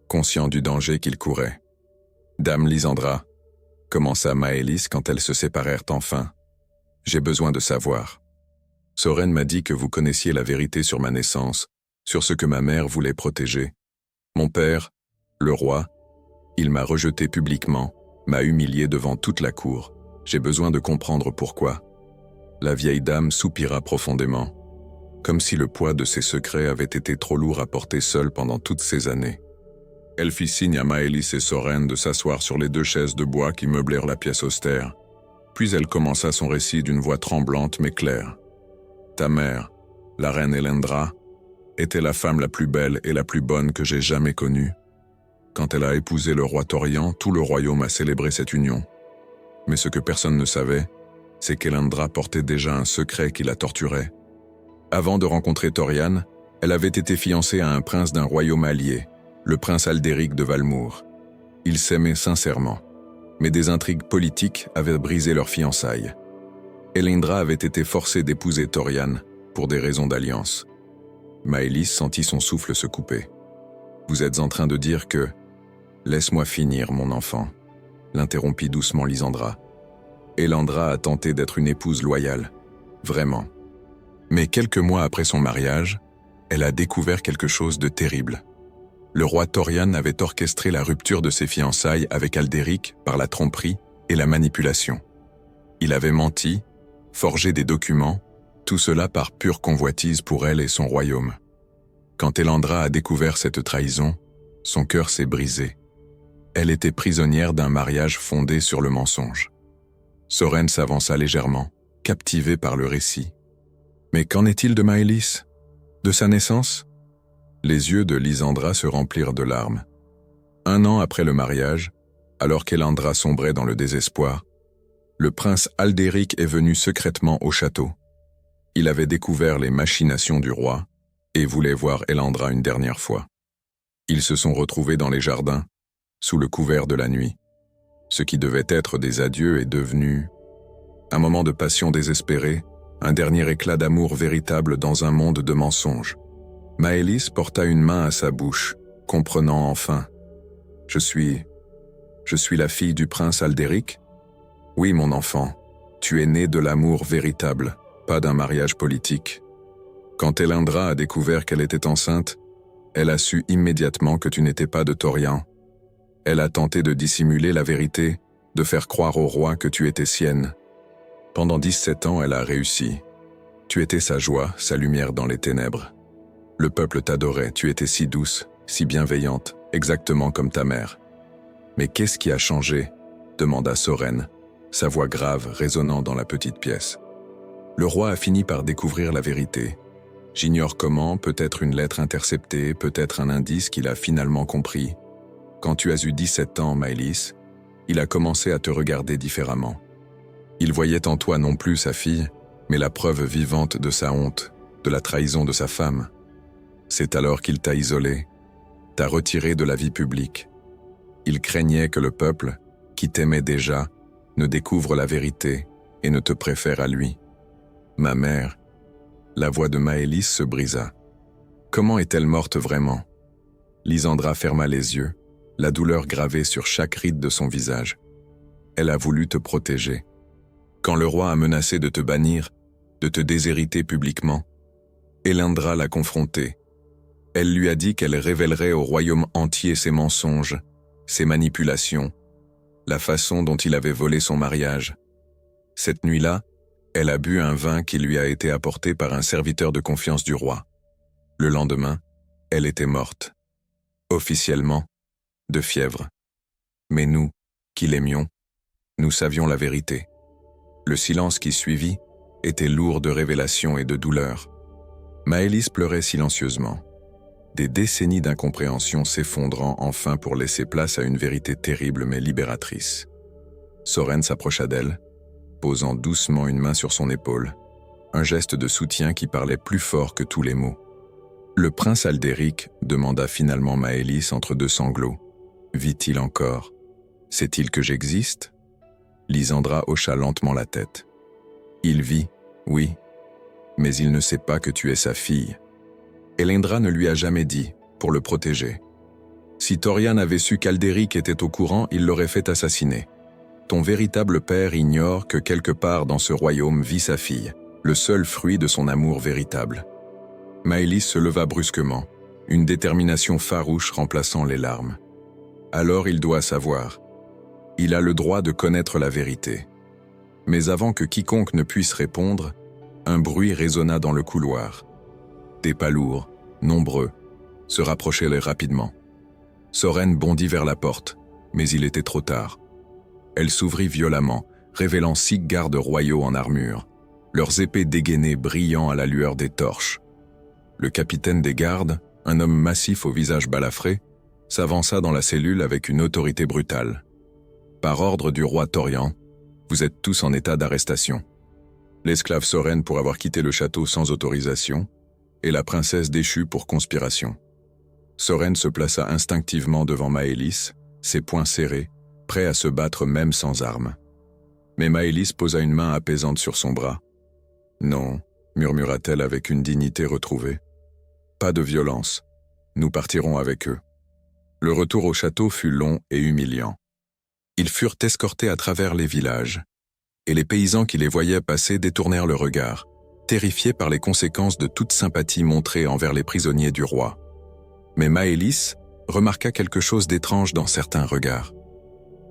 conscient du danger qu'il courait. « Dame Lysandra », commença Maëlys quand elles se séparèrent enfin, « j'ai besoin de savoir. Soren m'a dit que vous connaissiez la vérité sur ma naissance, sur ce que ma mère voulait protéger. Mon père, le roi, il m'a rejeté publiquement, m'a humilié devant toute la cour. J'ai besoin de comprendre pourquoi. » La vieille dame soupira profondément, comme si le poids de ses secrets avait été trop lourd à porter seule pendant toutes ces années. Elle fit signe à Maëlys et Soren de s'asseoir sur les deux chaises de bois qui meublèrent la pièce austère. Puis elle commença son récit d'une voix tremblante mais claire. « Ta mère, la reine Elendra, était la femme la plus belle et la plus bonne que j'ai jamais connue. Quand elle a épousé le roi Thorian, tout le royaume a célébré cette union. Mais ce que personne ne savait, c'est qu'Elendra portait déjà un secret qui la torturait. Avant de rencontrer Thorian, elle avait été fiancée à un prince d'un royaume allié, le prince Aldéric de Valmour. Ils s'aimaient sincèrement, mais des intrigues politiques avaient brisé leur fiançailles. Elendra avait été forcée d'épouser Thorian pour des raisons d'alliance. Maëlys sentit son souffle se couper. « Vous êtes en train de dire que... » « Laisse-moi finir, mon enfant, » l'interrompit doucement Lysandra. Elendra a tenté d'être une épouse loyale, vraiment. Mais quelques mois après son mariage, elle a découvert quelque chose de terrible. Le roi Thorian avait orchestré la rupture de ses fiançailles avec Aldéric par la tromperie et la manipulation. Il avait menti, forgé des documents, tout cela par pure convoitise pour elle et son royaume. Quand Elendra a découvert cette trahison, son cœur s'est brisé. Elle était prisonnière d'un mariage fondé sur le mensonge. Soren s'avança légèrement, captivé par le récit. Mais qu'en est-il de Maëlys? De sa naissance? Les yeux de Lysandra se remplirent de larmes. 1 an après le mariage, alors qu'Elendra sombrait dans le désespoir, le prince Aldéric est venu secrètement au château. Il avait découvert les machinations du roi et voulait voir Elendra une dernière fois. Ils se sont retrouvés dans les jardins, sous le couvert de la nuit. Ce qui devait être des adieux est devenu un moment de passion désespérée, un dernier éclat d'amour véritable dans un monde de mensonges. Maëlys porta une main à sa bouche, comprenant enfin. « Je suis la fille du prince Aldéric? Oui, mon enfant, tu es né de l'amour véritable, pas d'un mariage politique. Quand Elendra a découvert qu'elle était enceinte, elle a su immédiatement que tu n'étais pas de Thorian. Elle a tenté de dissimuler la vérité, de faire croire au roi que tu étais sienne. Pendant 17 ans, elle a réussi. Tu étais sa joie, sa lumière dans les ténèbres. Le peuple t'adorait, tu étais si douce, si bienveillante, exactement comme ta mère. Mais qu'est-ce qui a changé? Demanda Soren, sa voix grave résonnant dans la petite pièce. Le roi a fini par découvrir la vérité. J'ignore comment, peut-être une lettre interceptée, peut-être un indice qu'il a finalement compris. Quand tu as eu 17 ans, Maëlys, il a commencé à te regarder différemment. Il voyait en toi non plus sa fille, mais la preuve vivante de sa honte, de la trahison de sa femme. C'est alors qu'il t'a isolé, t'a retiré de la vie publique. Il craignait que le peuple, qui t'aimait déjà, ne découvre la vérité et ne te préfère à lui. Ma mère, la voix de Maëlys se brisa. Comment est-elle morte vraiment? Lysandra ferma les yeux, la douleur gravée sur chaque ride de son visage. Elle a voulu te protéger. Quand le roi a menacé de te bannir, de te déshériter publiquement, Elendra l'a confrontée. Elle lui a dit qu'elle révélerait au royaume entier ses mensonges, ses manipulations, la façon dont il avait volé son mariage. Cette nuit-là, elle a bu un vin qui lui a été apporté par un serviteur de confiance du roi. Le lendemain, elle était morte. Officiellement, de fièvre. Mais nous, qui l'aimions, nous savions la vérité. Le silence qui suivit était lourd de révélations et de douleur. Maëlys pleurait silencieusement. Des décennies d'incompréhension s'effondrant enfin pour laisser place à une vérité terrible mais libératrice. Soren s'approcha d'elle. posant doucement une main sur son épaule, un geste de soutien qui parlait plus fort que tous les mots. « Le prince Aldéric » demanda finalement Maëlys entre deux sanglots. « Vit-il encore? Sait-il que j'existe » Lysandra hocha lentement la tête. « Il vit, oui, mais il ne sait pas que tu es sa fille. » Elendra ne lui a jamais dit, pour le protéger. Si Thorian avait su qu'Aldéric était au courant, il l'aurait fait assassiner. Ton véritable père ignore que quelque part dans ce royaume vit sa fille, le seul fruit de son amour véritable. Maëlys se leva brusquement, une détermination farouche remplaçant les larmes. Alors il doit savoir. Il a le droit de connaître la vérité. Mais avant que quiconque ne puisse répondre, un bruit résonna dans le couloir. Des pas lourds, nombreux, se rapprochaient rapidement. Soren bondit vers la porte, mais il était trop tard. Elle s'ouvrit violemment, révélant 6 gardes royaux en armure, leurs épées dégainées brillant à la lueur des torches. Le capitaine des gardes, un homme massif au visage balafré, s'avança dans la cellule avec une autorité brutale. « Par ordre du roi Thorian, vous êtes tous en état d'arrestation. L'esclave Soren pour avoir quitté le château sans autorisation, et la princesse déchue pour conspiration. » Soren se plaça instinctivement devant Maëlys, ses poings serrés, prêt à se battre même sans armes. Mais Maëlys posa une main apaisante sur son bras. « Non, » murmura-t-elle avec une dignité retrouvée. « Pas de violence. Nous partirons avec eux. » Le retour au château fut long et humiliant. Ils furent escortés à travers les villages, et les paysans qui les voyaient passer détournèrent le regard, terrifiés par les conséquences de toute sympathie montrée envers les prisonniers du roi. Mais Maëlys remarqua quelque chose d'étrange dans certains regards.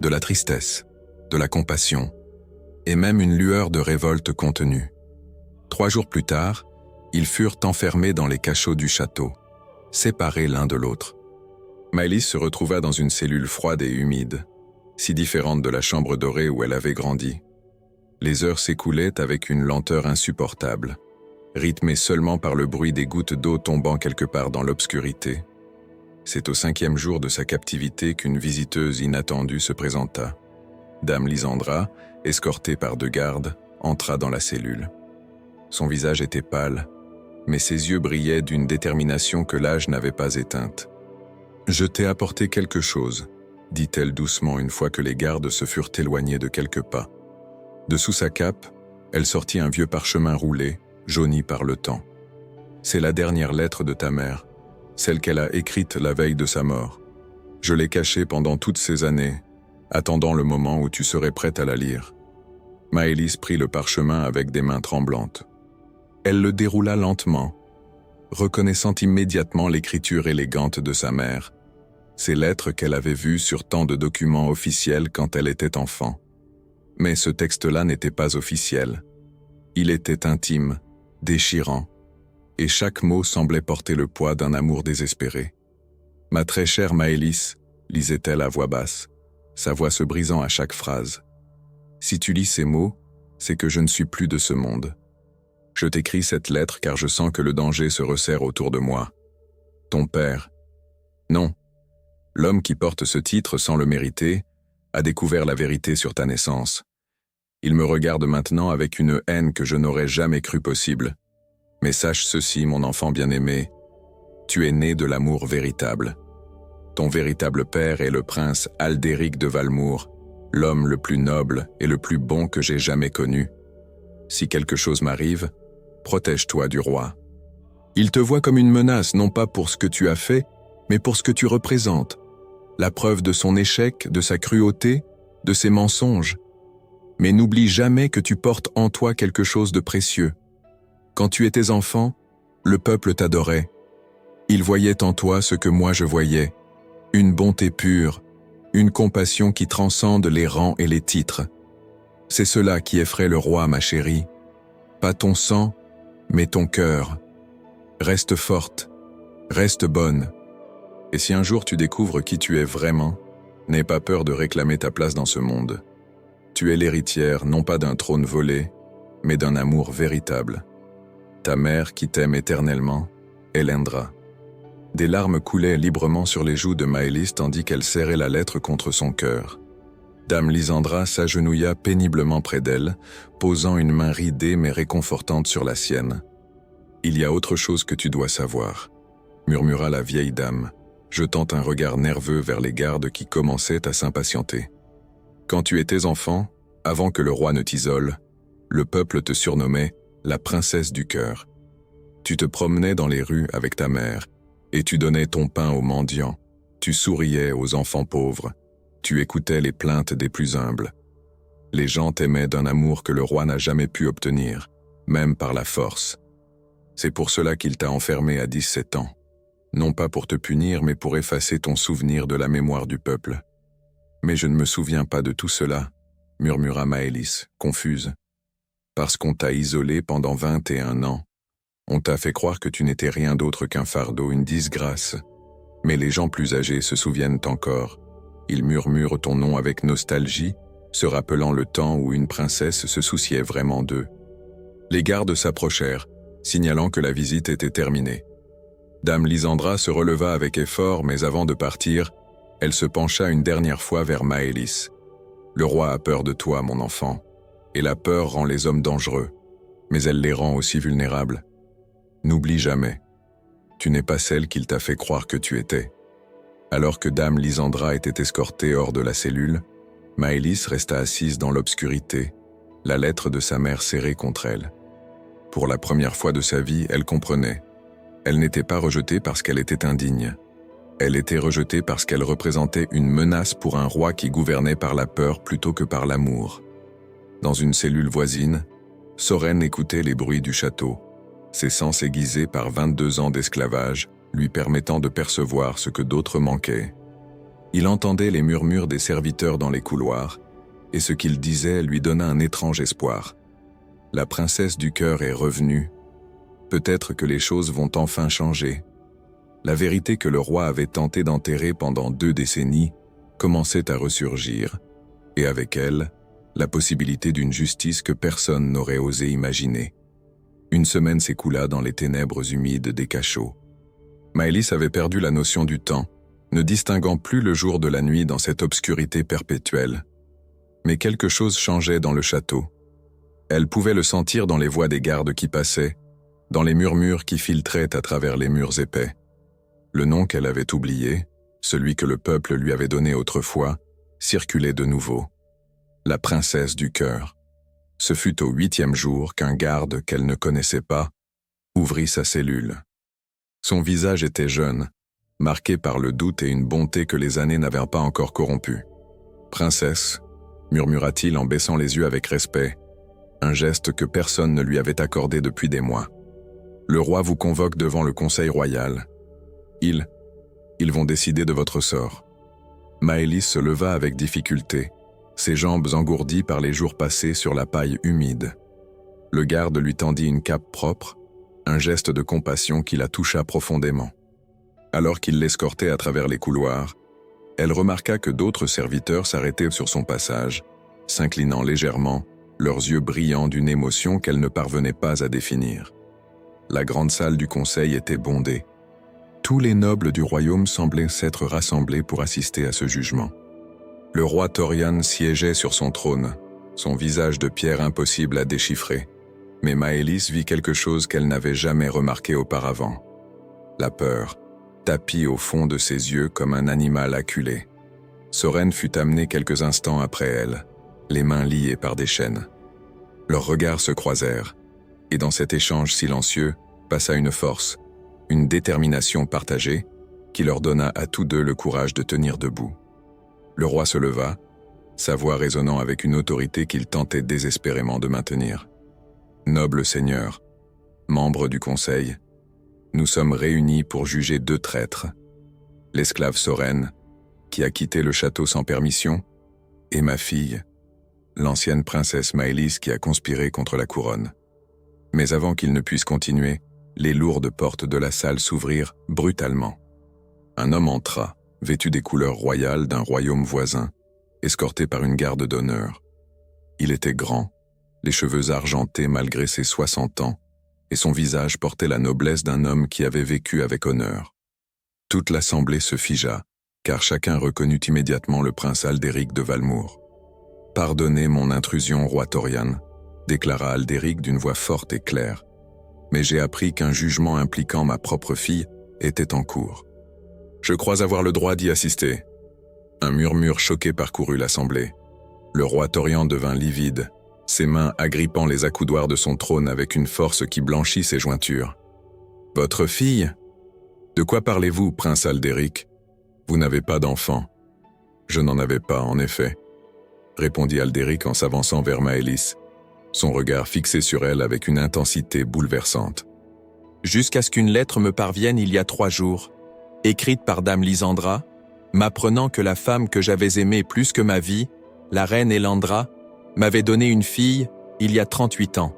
De la tristesse, de la compassion, et même une lueur de révolte contenue. 3 jours plus tard, ils furent enfermés dans les cachots du château, séparés l'un de l'autre. Maëlys se retrouva dans une cellule froide et humide, si différente de la chambre dorée où elle avait grandi. Les heures s'écoulaient avec une lenteur insupportable, rythmée seulement par le bruit des gouttes d'eau tombant quelque part dans l'obscurité. C'est au 5e jour de sa captivité qu'une visiteuse inattendue se présenta. Dame Lysandra, escortée par 2 gardes, entra dans la cellule. Son visage était pâle, mais ses yeux brillaient d'une détermination que l'âge n'avait pas éteinte. « Je t'ai apporté quelque chose », dit-elle doucement une fois que les gardes se furent éloignés de quelques pas. Dessous sa cape, elle sortit un vieux parchemin roulé, jauni par le temps. « C'est la dernière lettre de ta mère, celle qu'elle a écrite la veille de sa mort. Je l'ai cachée pendant toutes ces années, attendant le moment où tu serais prête à la lire. » Maëlys prit le parchemin avec des mains tremblantes. Elle le déroula lentement, reconnaissant immédiatement l'écriture élégante de sa mère, ces lettres qu'elle avait vues sur tant de documents officiels quand elle était enfant. Mais ce texte-là n'était pas officiel. Il était intime, déchirant, et chaque mot semblait porter le poids d'un amour désespéré. « Ma très chère Maëlys », lisait-elle à voix basse, sa voix se brisant à chaque phrase. « Si tu lis ces mots, c'est que je ne suis plus de ce monde. Je t'écris cette lettre car je sens que le danger se resserre autour de moi. Ton père. Non. L'homme qui porte ce titre sans le mériter a découvert la vérité sur ta naissance. Il me regarde maintenant avec une haine que je n'aurais jamais cru possible. Mais sache ceci, mon enfant bien-aimé, tu es né de l'amour véritable. Ton véritable père est le prince Aldéric de Valmour, l'homme le plus noble et le plus bon que j'ai jamais connu. Si quelque chose m'arrive, protège-toi du roi. Il te voit comme une menace, non pas pour ce que tu as fait, mais pour ce que tu représentes. La preuve de son échec, de sa cruauté, de ses mensonges. Mais n'oublie jamais que tu portes en toi quelque chose de précieux. Quand tu étais enfant, le peuple t'adorait. Il voyait en toi ce que moi je voyais, une bonté pure, une compassion qui transcende les rangs et les titres. C'est cela qui effraie le roi, ma chérie. Pas ton sang, mais ton cœur. Reste forte, reste bonne. Et si un jour tu découvres qui tu es vraiment, n'aie pas peur de réclamer ta place dans ce monde. Tu es l'héritière non pas d'un trône volé, mais d'un amour véritable. Ta mère qui t'aime éternellement, Elendra. Des larmes coulaient librement sur les joues de Maëlys tandis qu'elle serrait la lettre contre son cœur. Dame Lysandra s'agenouilla péniblement près d'elle, posant une main ridée mais réconfortante sur la sienne. « Il y a autre chose que tu dois savoir », murmura la vieille dame, jetant un regard nerveux vers les gardes qui commençaient à s'impatienter. « Quand tu étais enfant, avant que le roi ne t'isole, le peuple te surnommait la princesse du cœur. Tu te promenais dans les rues avec ta mère, et tu donnais ton pain aux mendiants, tu souriais aux enfants pauvres, tu écoutais les plaintes des plus humbles. Les gens t'aimaient d'un amour que le roi n'a jamais pu obtenir, même par la force. C'est pour cela qu'il t'a enfermé à 17 ans, non pas pour te punir, mais pour effacer ton souvenir de la mémoire du peuple. Mais je ne me souviens pas de tout cela, murmura Maëlys, confuse. Parce qu'on t'a isolé pendant 21 ans. On t'a fait croire que tu n'étais rien d'autre qu'un fardeau, une disgrâce. Mais les gens plus âgés se souviennent encore. Ils murmurent ton nom avec nostalgie, se rappelant le temps où une princesse se souciait vraiment d'eux. Les gardes s'approchèrent, signalant que la visite était terminée. Dame Lysandra se releva avec effort, mais avant de partir, elle se pencha une dernière fois vers Maëlys. « Le roi a peur de toi, mon enfant, et la peur rend les hommes dangereux, mais elle les rend aussi vulnérables. N'oublie jamais, tu n'es pas celle qu'il t'a fait croire que tu étais. » Alors que Dame Lysandra était escortée hors de la cellule, Maëlys resta assise dans l'obscurité, la lettre de sa mère serrée contre elle. Pour la première fois de sa vie, elle comprenait. Elle n'était pas rejetée parce qu'elle était indigne. Elle était rejetée parce qu'elle représentait une menace pour un roi qui gouvernait par la peur plutôt que par l'amour. Dans une cellule voisine, Soren écoutait les bruits du château, ses sens aiguisés par 22 ans d'esclavage, lui permettant de percevoir ce que d'autres manquaient. Il entendait les murmures des serviteurs dans les couloirs, et ce qu'ils disaient lui donna un étrange espoir. La princesse du cœur est revenue. Peut-être que les choses vont enfin changer. La vérité que le roi avait tenté d'enterrer pendant 2 décennies commençait à ressurgir, et avec elle, la possibilité d'une justice que personne n'aurait osé imaginer. Une semaine s'écoula dans les ténèbres humides des cachots. Maëlys avait perdu la notion du temps, ne distinguant plus le jour de la nuit dans cette obscurité perpétuelle. Mais quelque chose changeait dans le château. Elle pouvait le sentir dans les voix des gardes qui passaient, dans les murmures qui filtraient à travers les murs épais. Le nom qu'elle avait oublié, celui que le peuple lui avait donné autrefois, circulait de nouveau. La princesse du cœur. Ce fut au 8e jour qu'un garde qu'elle ne connaissait pas ouvrit sa cellule. Son visage était jeune, marqué par le doute et une bonté que les années n'avaient pas encore corrompu. « Princesse », murmura-t-il en baissant les yeux avec respect, un geste que personne ne lui avait accordé depuis des mois. « Le roi vous convoque devant le conseil royal. Ils vont décider de votre sort. » Maëlys se leva avec difficulté, ses jambes engourdies par les jours passés sur la paille humide. Le garde lui tendit une cape propre, un geste de compassion qui la toucha profondément. Alors qu'il l'escortait à travers les couloirs, elle remarqua que d'autres serviteurs s'arrêtaient sur son passage, s'inclinant légèrement, leurs yeux brillants d'une émotion qu'elle ne parvenait pas à définir. La grande salle du conseil était bondée. Tous les nobles du royaume semblaient s'être rassemblés pour assister à ce jugement. Le roi Thorian siégeait sur son trône, son visage de pierre impossible à déchiffrer. Mais Maëlys vit quelque chose qu'elle n'avait jamais remarqué auparavant. La peur, tapie au fond de ses yeux comme un animal acculé. Soren fut amené quelques instants après elle, les mains liées par des chaînes. Leurs regards se croisèrent, et dans cet échange silencieux passa une force, une détermination partagée, qui leur donna à tous deux le courage de tenir debout. Le roi se leva, sa voix résonnant avec une autorité qu'il tentait désespérément de maintenir. « Noble Seigneur, membres du Conseil, nous sommes réunis pour juger 2 traîtres, l'esclave Soren, qui a quitté le château sans permission, et ma fille, l'ancienne princesse Maëlys qui a conspiré contre la couronne. » Mais avant qu'il ne puisse continuer, les lourdes portes de la salle s'ouvrirent brutalement. Un homme entra, vêtu des couleurs royales d'un royaume voisin, escorté par une garde d'honneur. Il était grand, les cheveux argentés malgré ses 60 ans, et son visage portait la noblesse d'un homme qui avait vécu avec honneur. Toute l'assemblée se figea, car chacun reconnut immédiatement le prince Aldéric de Valmour. Pardonnez mon intrusion, roi Torian, déclara Aldéric d'une voix forte et claire. Mais j'ai appris qu'un jugement impliquant ma propre fille était en cours. Je crois avoir le droit d'y assister. Un murmure choqué parcourut l'assemblée. Le roi Torian devint livide, ses mains agrippant les accoudoirs de son trône avec une force qui blanchit ses jointures. « Votre fille ? De quoi parlez-vous, prince Aldéric ? Vous n'avez pas d'enfant. » « Je n'en avais pas, en effet, » répondit Aldéric en s'avançant vers Maëlys, son regard fixé sur elle avec une intensité bouleversante. « Jusqu'à ce qu'une lettre me parvienne il y a 3 jours, écrite par dame Lysandra, m'apprenant que la femme que j'avais aimée plus que ma vie, la reine Elandra, m'avait donné une fille il y a 38 ans.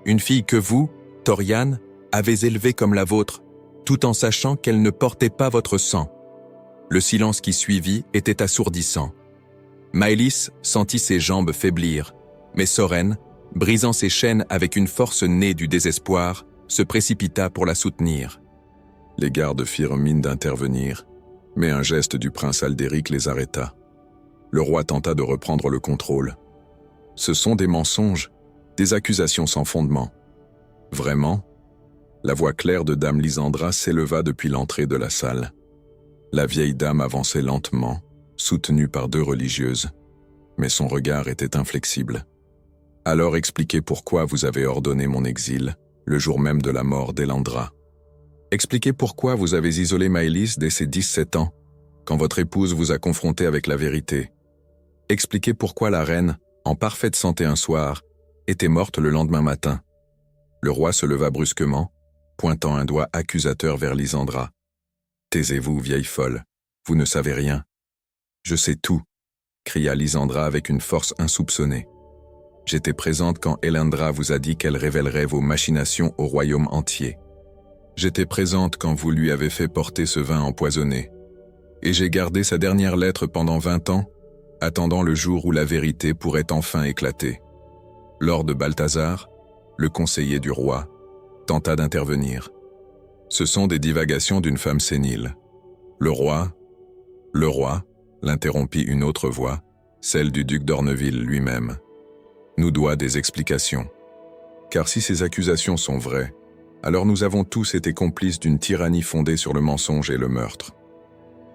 Une fille que vous, Torian, avez élevée comme la vôtre, tout en sachant qu'elle ne portait pas votre sang. » Le silence qui suivit était assourdissant. Maëlys sentit ses jambes faiblir, mais Soren, brisant ses chaînes avec une force née du désespoir, se précipita pour la soutenir. Les gardes firent mine d'intervenir, mais un geste du prince Aldéric les arrêta. Le roi tenta de reprendre le contrôle. Ce sont des mensonges, des accusations sans fondement. Vraiment ? La voix claire de dame Lysandra s'éleva depuis l'entrée de la salle. La vieille dame avançait lentement, soutenue par 2 religieuses, mais son regard était inflexible. « Alors expliquez pourquoi vous avez ordonné mon exil, le jour même de la mort d'Elandra. Expliquez pourquoi vous avez isolé Maëlys dès ses 17 ans, quand votre épouse vous a confronté avec la vérité. Expliquez pourquoi la reine, en parfaite santé un soir, était morte le lendemain matin. » Le roi se leva brusquement, pointant un doigt accusateur vers Lysandra. « Taisez-vous, vieille folle, vous ne savez rien. »« Je sais tout, » cria Lysandra avec une force insoupçonnée. « J'étais présente quand Elandra vous a dit qu'elle révélerait vos machinations au royaume entier. J'étais présente quand vous lui avez fait porter ce vin empoisonné. Et j'ai gardé sa dernière lettre pendant 20 ans, attendant le jour où la vérité pourrait enfin éclater. » Lord Balthazar, le conseiller du roi, tenta d'intervenir. Ce sont des divagations d'une femme sénile. Le roi, l'interrompit une autre voix, celle du duc d'Orneville lui-même, nous doit des explications. Car si ces accusations sont vraies, alors nous avons tous été complices d'une tyrannie fondée sur le mensonge et le meurtre.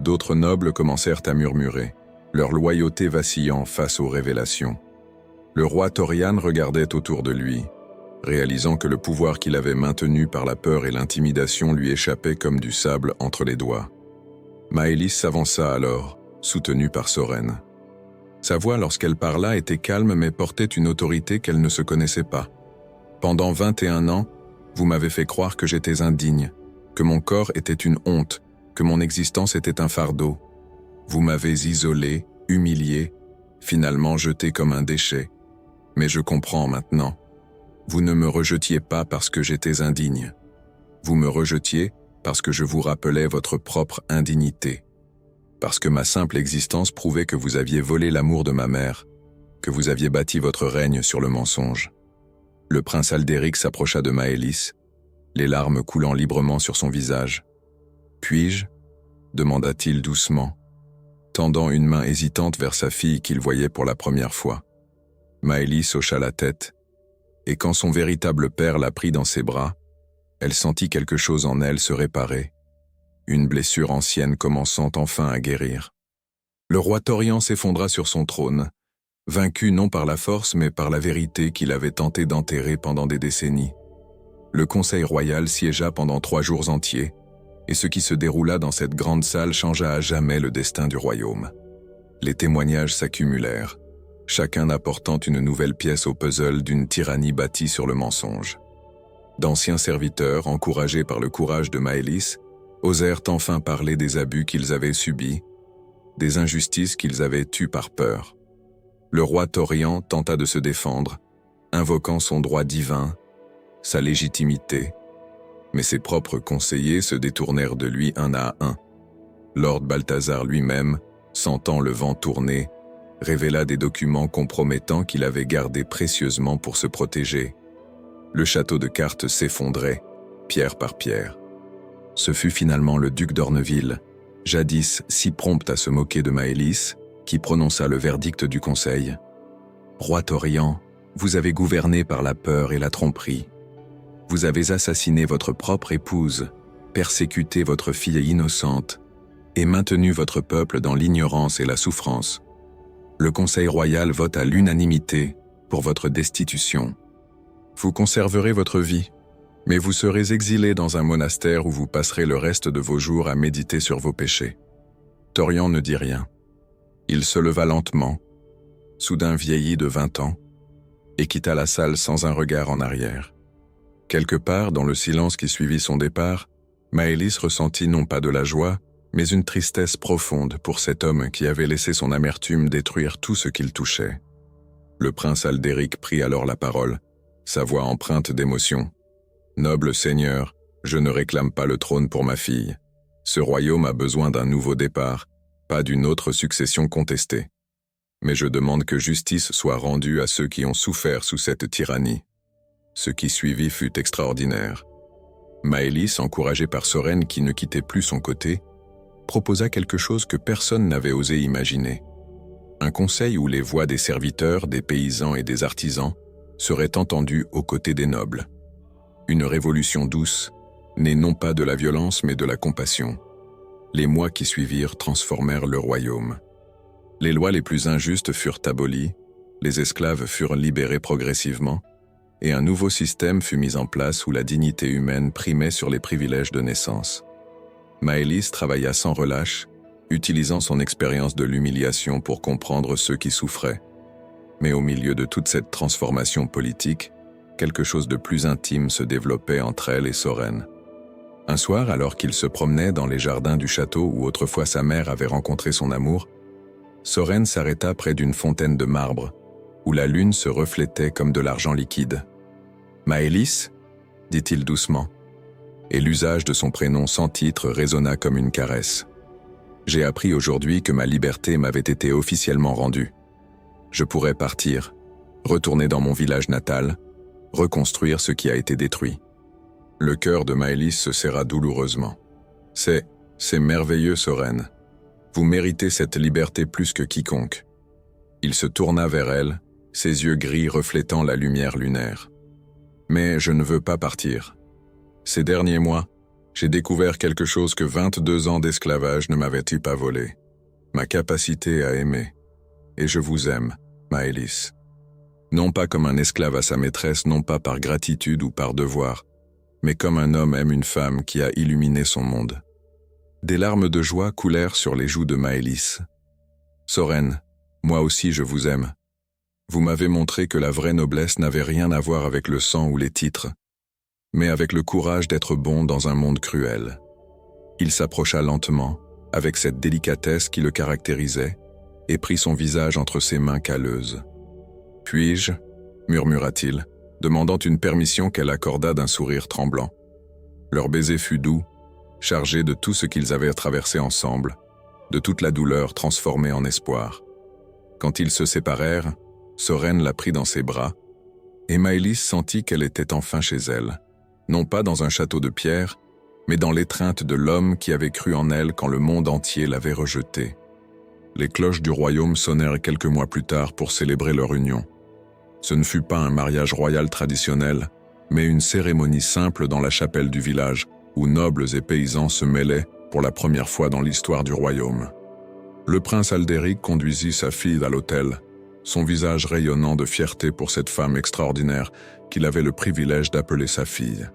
D'autres nobles commencèrent à murmurer, leur loyauté vacillant face aux révélations. Le roi Torian regardait autour de lui, réalisant que le pouvoir qu'il avait maintenu par la peur et l'intimidation lui échappait comme du sable entre les doigts. Maëlys s'avança alors, soutenue par Soren. Sa voix, lorsqu'elle parla, était calme mais portait une autorité qu'elle ne se connaissait pas. « Pendant 21 ans, vous m'avez fait croire que j'étais indigne, que mon corps était une honte, que mon existence était un fardeau. Vous m'avez isolé, humilié, finalement jeté comme un déchet. Mais je comprends maintenant. Vous ne me rejetiez pas parce que j'étais indigne. Vous me rejetiez parce que je vous rappelais votre propre indignité. Parce que ma simple existence prouvait que vous aviez volé l'amour de ma mère, que vous aviez bâti votre règne sur le mensonge. » Le prince Aldéric s'approcha de Maëlys, les larmes coulant librement sur son visage. « Puis-je » demanda-t-il doucement, tendant une main hésitante vers sa fille qu'il voyait pour la première fois. Maëlys hocha la tête, et quand son véritable père la prit dans ses bras, elle sentit quelque chose en elle se réparer, une blessure ancienne commençant enfin à guérir. Le roi Torian s'effondra sur son trône, vaincu non par la force mais par la vérité qu'il avait tenté d'enterrer pendant des décennies. Le conseil royal siégea pendant 3 jours entiers, et ce qui se déroula dans cette grande salle changea à jamais le destin du royaume. Les témoignages s'accumulèrent, chacun apportant une nouvelle pièce au puzzle d'une tyrannie bâtie sur le mensonge. D'anciens serviteurs, encouragés par le courage de Maëlys, osèrent enfin parler des abus qu'ils avaient subis, des injustices qu'ils avaient tues par peur. Le roi Torian tenta de se défendre, invoquant son droit divin, sa légitimité, mais ses propres conseillers se détournèrent de lui un à un. Lord Balthazar lui-même, sentant le vent tourner, révéla des documents compromettants qu'il avait gardés précieusement pour se protéger. Le château de cartes s'effondrait, pierre par pierre. Ce fut finalement le duc d'Orneville, jadis si prompt à se moquer de Maëlys, qui prononça le verdict du conseil. Roi Torian, vous avez gouverné par la peur et la tromperie. Vous avez assassiné votre propre épouse, persécuté votre fille innocente et maintenu votre peuple dans l'ignorance et la souffrance. Le Conseil royal vote à l'unanimité pour votre destitution. Vous conserverez votre vie, mais vous serez exilé dans un monastère où vous passerez le reste de vos jours à méditer sur vos péchés. Torian ne dit rien. Il se leva lentement, soudain vieilli de 20 ans, et quitta la salle sans un regard en arrière. Quelque part, dans le silence qui suivit son départ, Maëlys ressentit non pas de la joie, mais une tristesse profonde pour cet homme qui avait laissé son amertume détruire tout ce qu'il touchait. Le prince Aldéric prit alors la parole, sa voix empreinte d'émotion. « Noble seigneur, je ne réclame pas le trône pour ma fille. Ce royaume a besoin d'un nouveau départ, pas d'une autre succession contestée. Mais je demande que justice soit rendue à ceux qui ont souffert sous cette tyrannie. » Ce qui suivit fut extraordinaire. Maëlys, encouragée par Sorène qui ne quittait plus son côté, proposa quelque chose que personne n'avait osé imaginer. Un conseil où les voix des serviteurs, des paysans et des artisans seraient entendues aux côtés des nobles. Une révolution douce, née non pas de la violence mais de la compassion. Les mois qui suivirent transformèrent le royaume. Les lois les plus injustes furent abolies, les esclaves furent libérés progressivement, et un nouveau système fut mis en place où la dignité humaine primait sur les privilèges de naissance. Maëlys travailla sans relâche, utilisant son expérience de l'humiliation pour comprendre ceux qui souffraient. Mais au milieu de toute cette transformation politique, quelque chose de plus intime se développait entre elle et Sorène. Un soir, alors qu'il se promenait dans les jardins du château où autrefois sa mère avait rencontré son amour, Sorène s'arrêta près d'une fontaine de marbre, où la lune se reflétait comme de l'argent liquide. « Maëlys » dit-il doucement, et l'usage de son prénom sans titre résonna comme une caresse. « J'ai appris aujourd'hui que ma liberté m'avait été officiellement rendue. Je pourrais partir, retourner dans mon village natal, reconstruire ce qui a été détruit. » Le cœur de Maëlys se serra douloureusement. « C'est merveilleux, Sorène. Vous méritez cette liberté plus que quiconque. » Il se tourna vers elle, ses yeux gris reflétant la lumière lunaire. « Mais je ne veux pas partir. Ces derniers mois, j'ai découvert quelque chose que 22 ans d'esclavage ne m'avaient pas volé. Ma capacité à aimer. Et je vous aime, Maëlys. Non pas comme un esclave à sa maîtresse, non pas par gratitude ou par devoir, mais comme un homme aime une femme qui a illuminé son monde. » Des larmes de joie coulèrent sur les joues de Maëlys. « Sorène, moi aussi je vous aime. Vous m'avez montré que la vraie noblesse n'avait rien à voir avec le sang ou les titres, mais avec le courage d'être bon dans un monde cruel. » Il s'approcha lentement, avec cette délicatesse qui le caractérisait, et prit son visage entre ses mains calleuses. « Puis-je » murmura-t-il, demandant une permission qu'elle accorda d'un sourire tremblant. Leur baiser fut doux, chargé de tout ce qu'ils avaient traversé ensemble, de toute la douleur transformée en espoir. Quand ils se séparèrent, Sorène la prit dans ses bras, et Maëlys sentit qu'elle était enfin chez elle, non pas dans un château de pierre, mais dans l'étreinte de l'homme qui avait cru en elle quand le monde entier l'avait rejetée. Les cloches du royaume sonnèrent quelques mois plus tard pour célébrer leur union. Ce ne fut pas un mariage royal traditionnel, mais une cérémonie simple dans la chapelle du village, où nobles et paysans se mêlaient pour la première fois dans l'histoire du royaume. Le prince Aldéric conduisit sa fille à l'autel, son visage rayonnant de fierté pour cette femme extraordinaire qu'il avait le privilège d'appeler sa fille.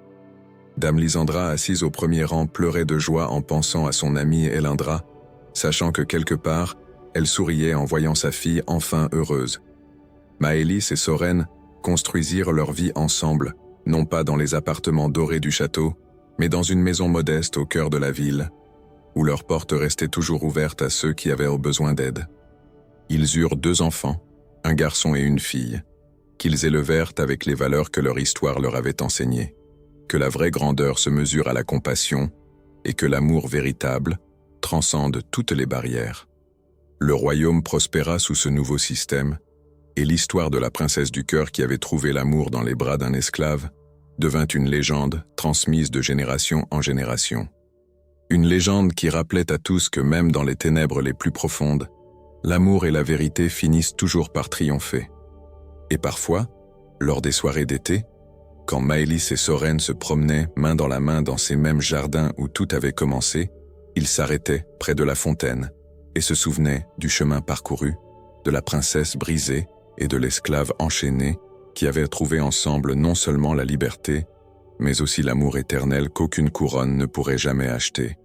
Dame Lysandra, assise au premier rang, pleurait de joie en pensant à son amie Elindra, sachant que quelque part, elle souriait en voyant sa fille enfin heureuse. Maëlys et Sorène construisirent leur vie ensemble, non pas dans les appartements dorés du château, mais dans une maison modeste au cœur de la ville, où leurs portes restaient toujours ouvertes à ceux qui avaient besoin d'aide. Ils eurent 2 enfants, un garçon et une fille, qu'ils élevèrent avec les valeurs que leur histoire leur avait enseignées, que la vraie grandeur se mesure à la compassion et que l'amour véritable transcende toutes les barrières. Le royaume prospéra sous ce nouveau système, et l'histoire de la princesse du cœur qui avait trouvé l'amour dans les bras d'un esclave devint une légende transmise de génération en génération. Une légende qui rappelait à tous que même dans les ténèbres les plus profondes, l'amour et la vérité finissent toujours par triompher. Et parfois, lors des soirées d'été, quand Maëlys et Soren se promenaient main dans la main dans ces mêmes jardins où tout avait commencé, ils s'arrêtaient près de la fontaine et se souvenaient du chemin parcouru, de la princesse brisée et de l'esclave enchaîné qui avaient trouvé ensemble non seulement la liberté, mais aussi l'amour éternel qu'aucune couronne ne pourrait jamais acheter.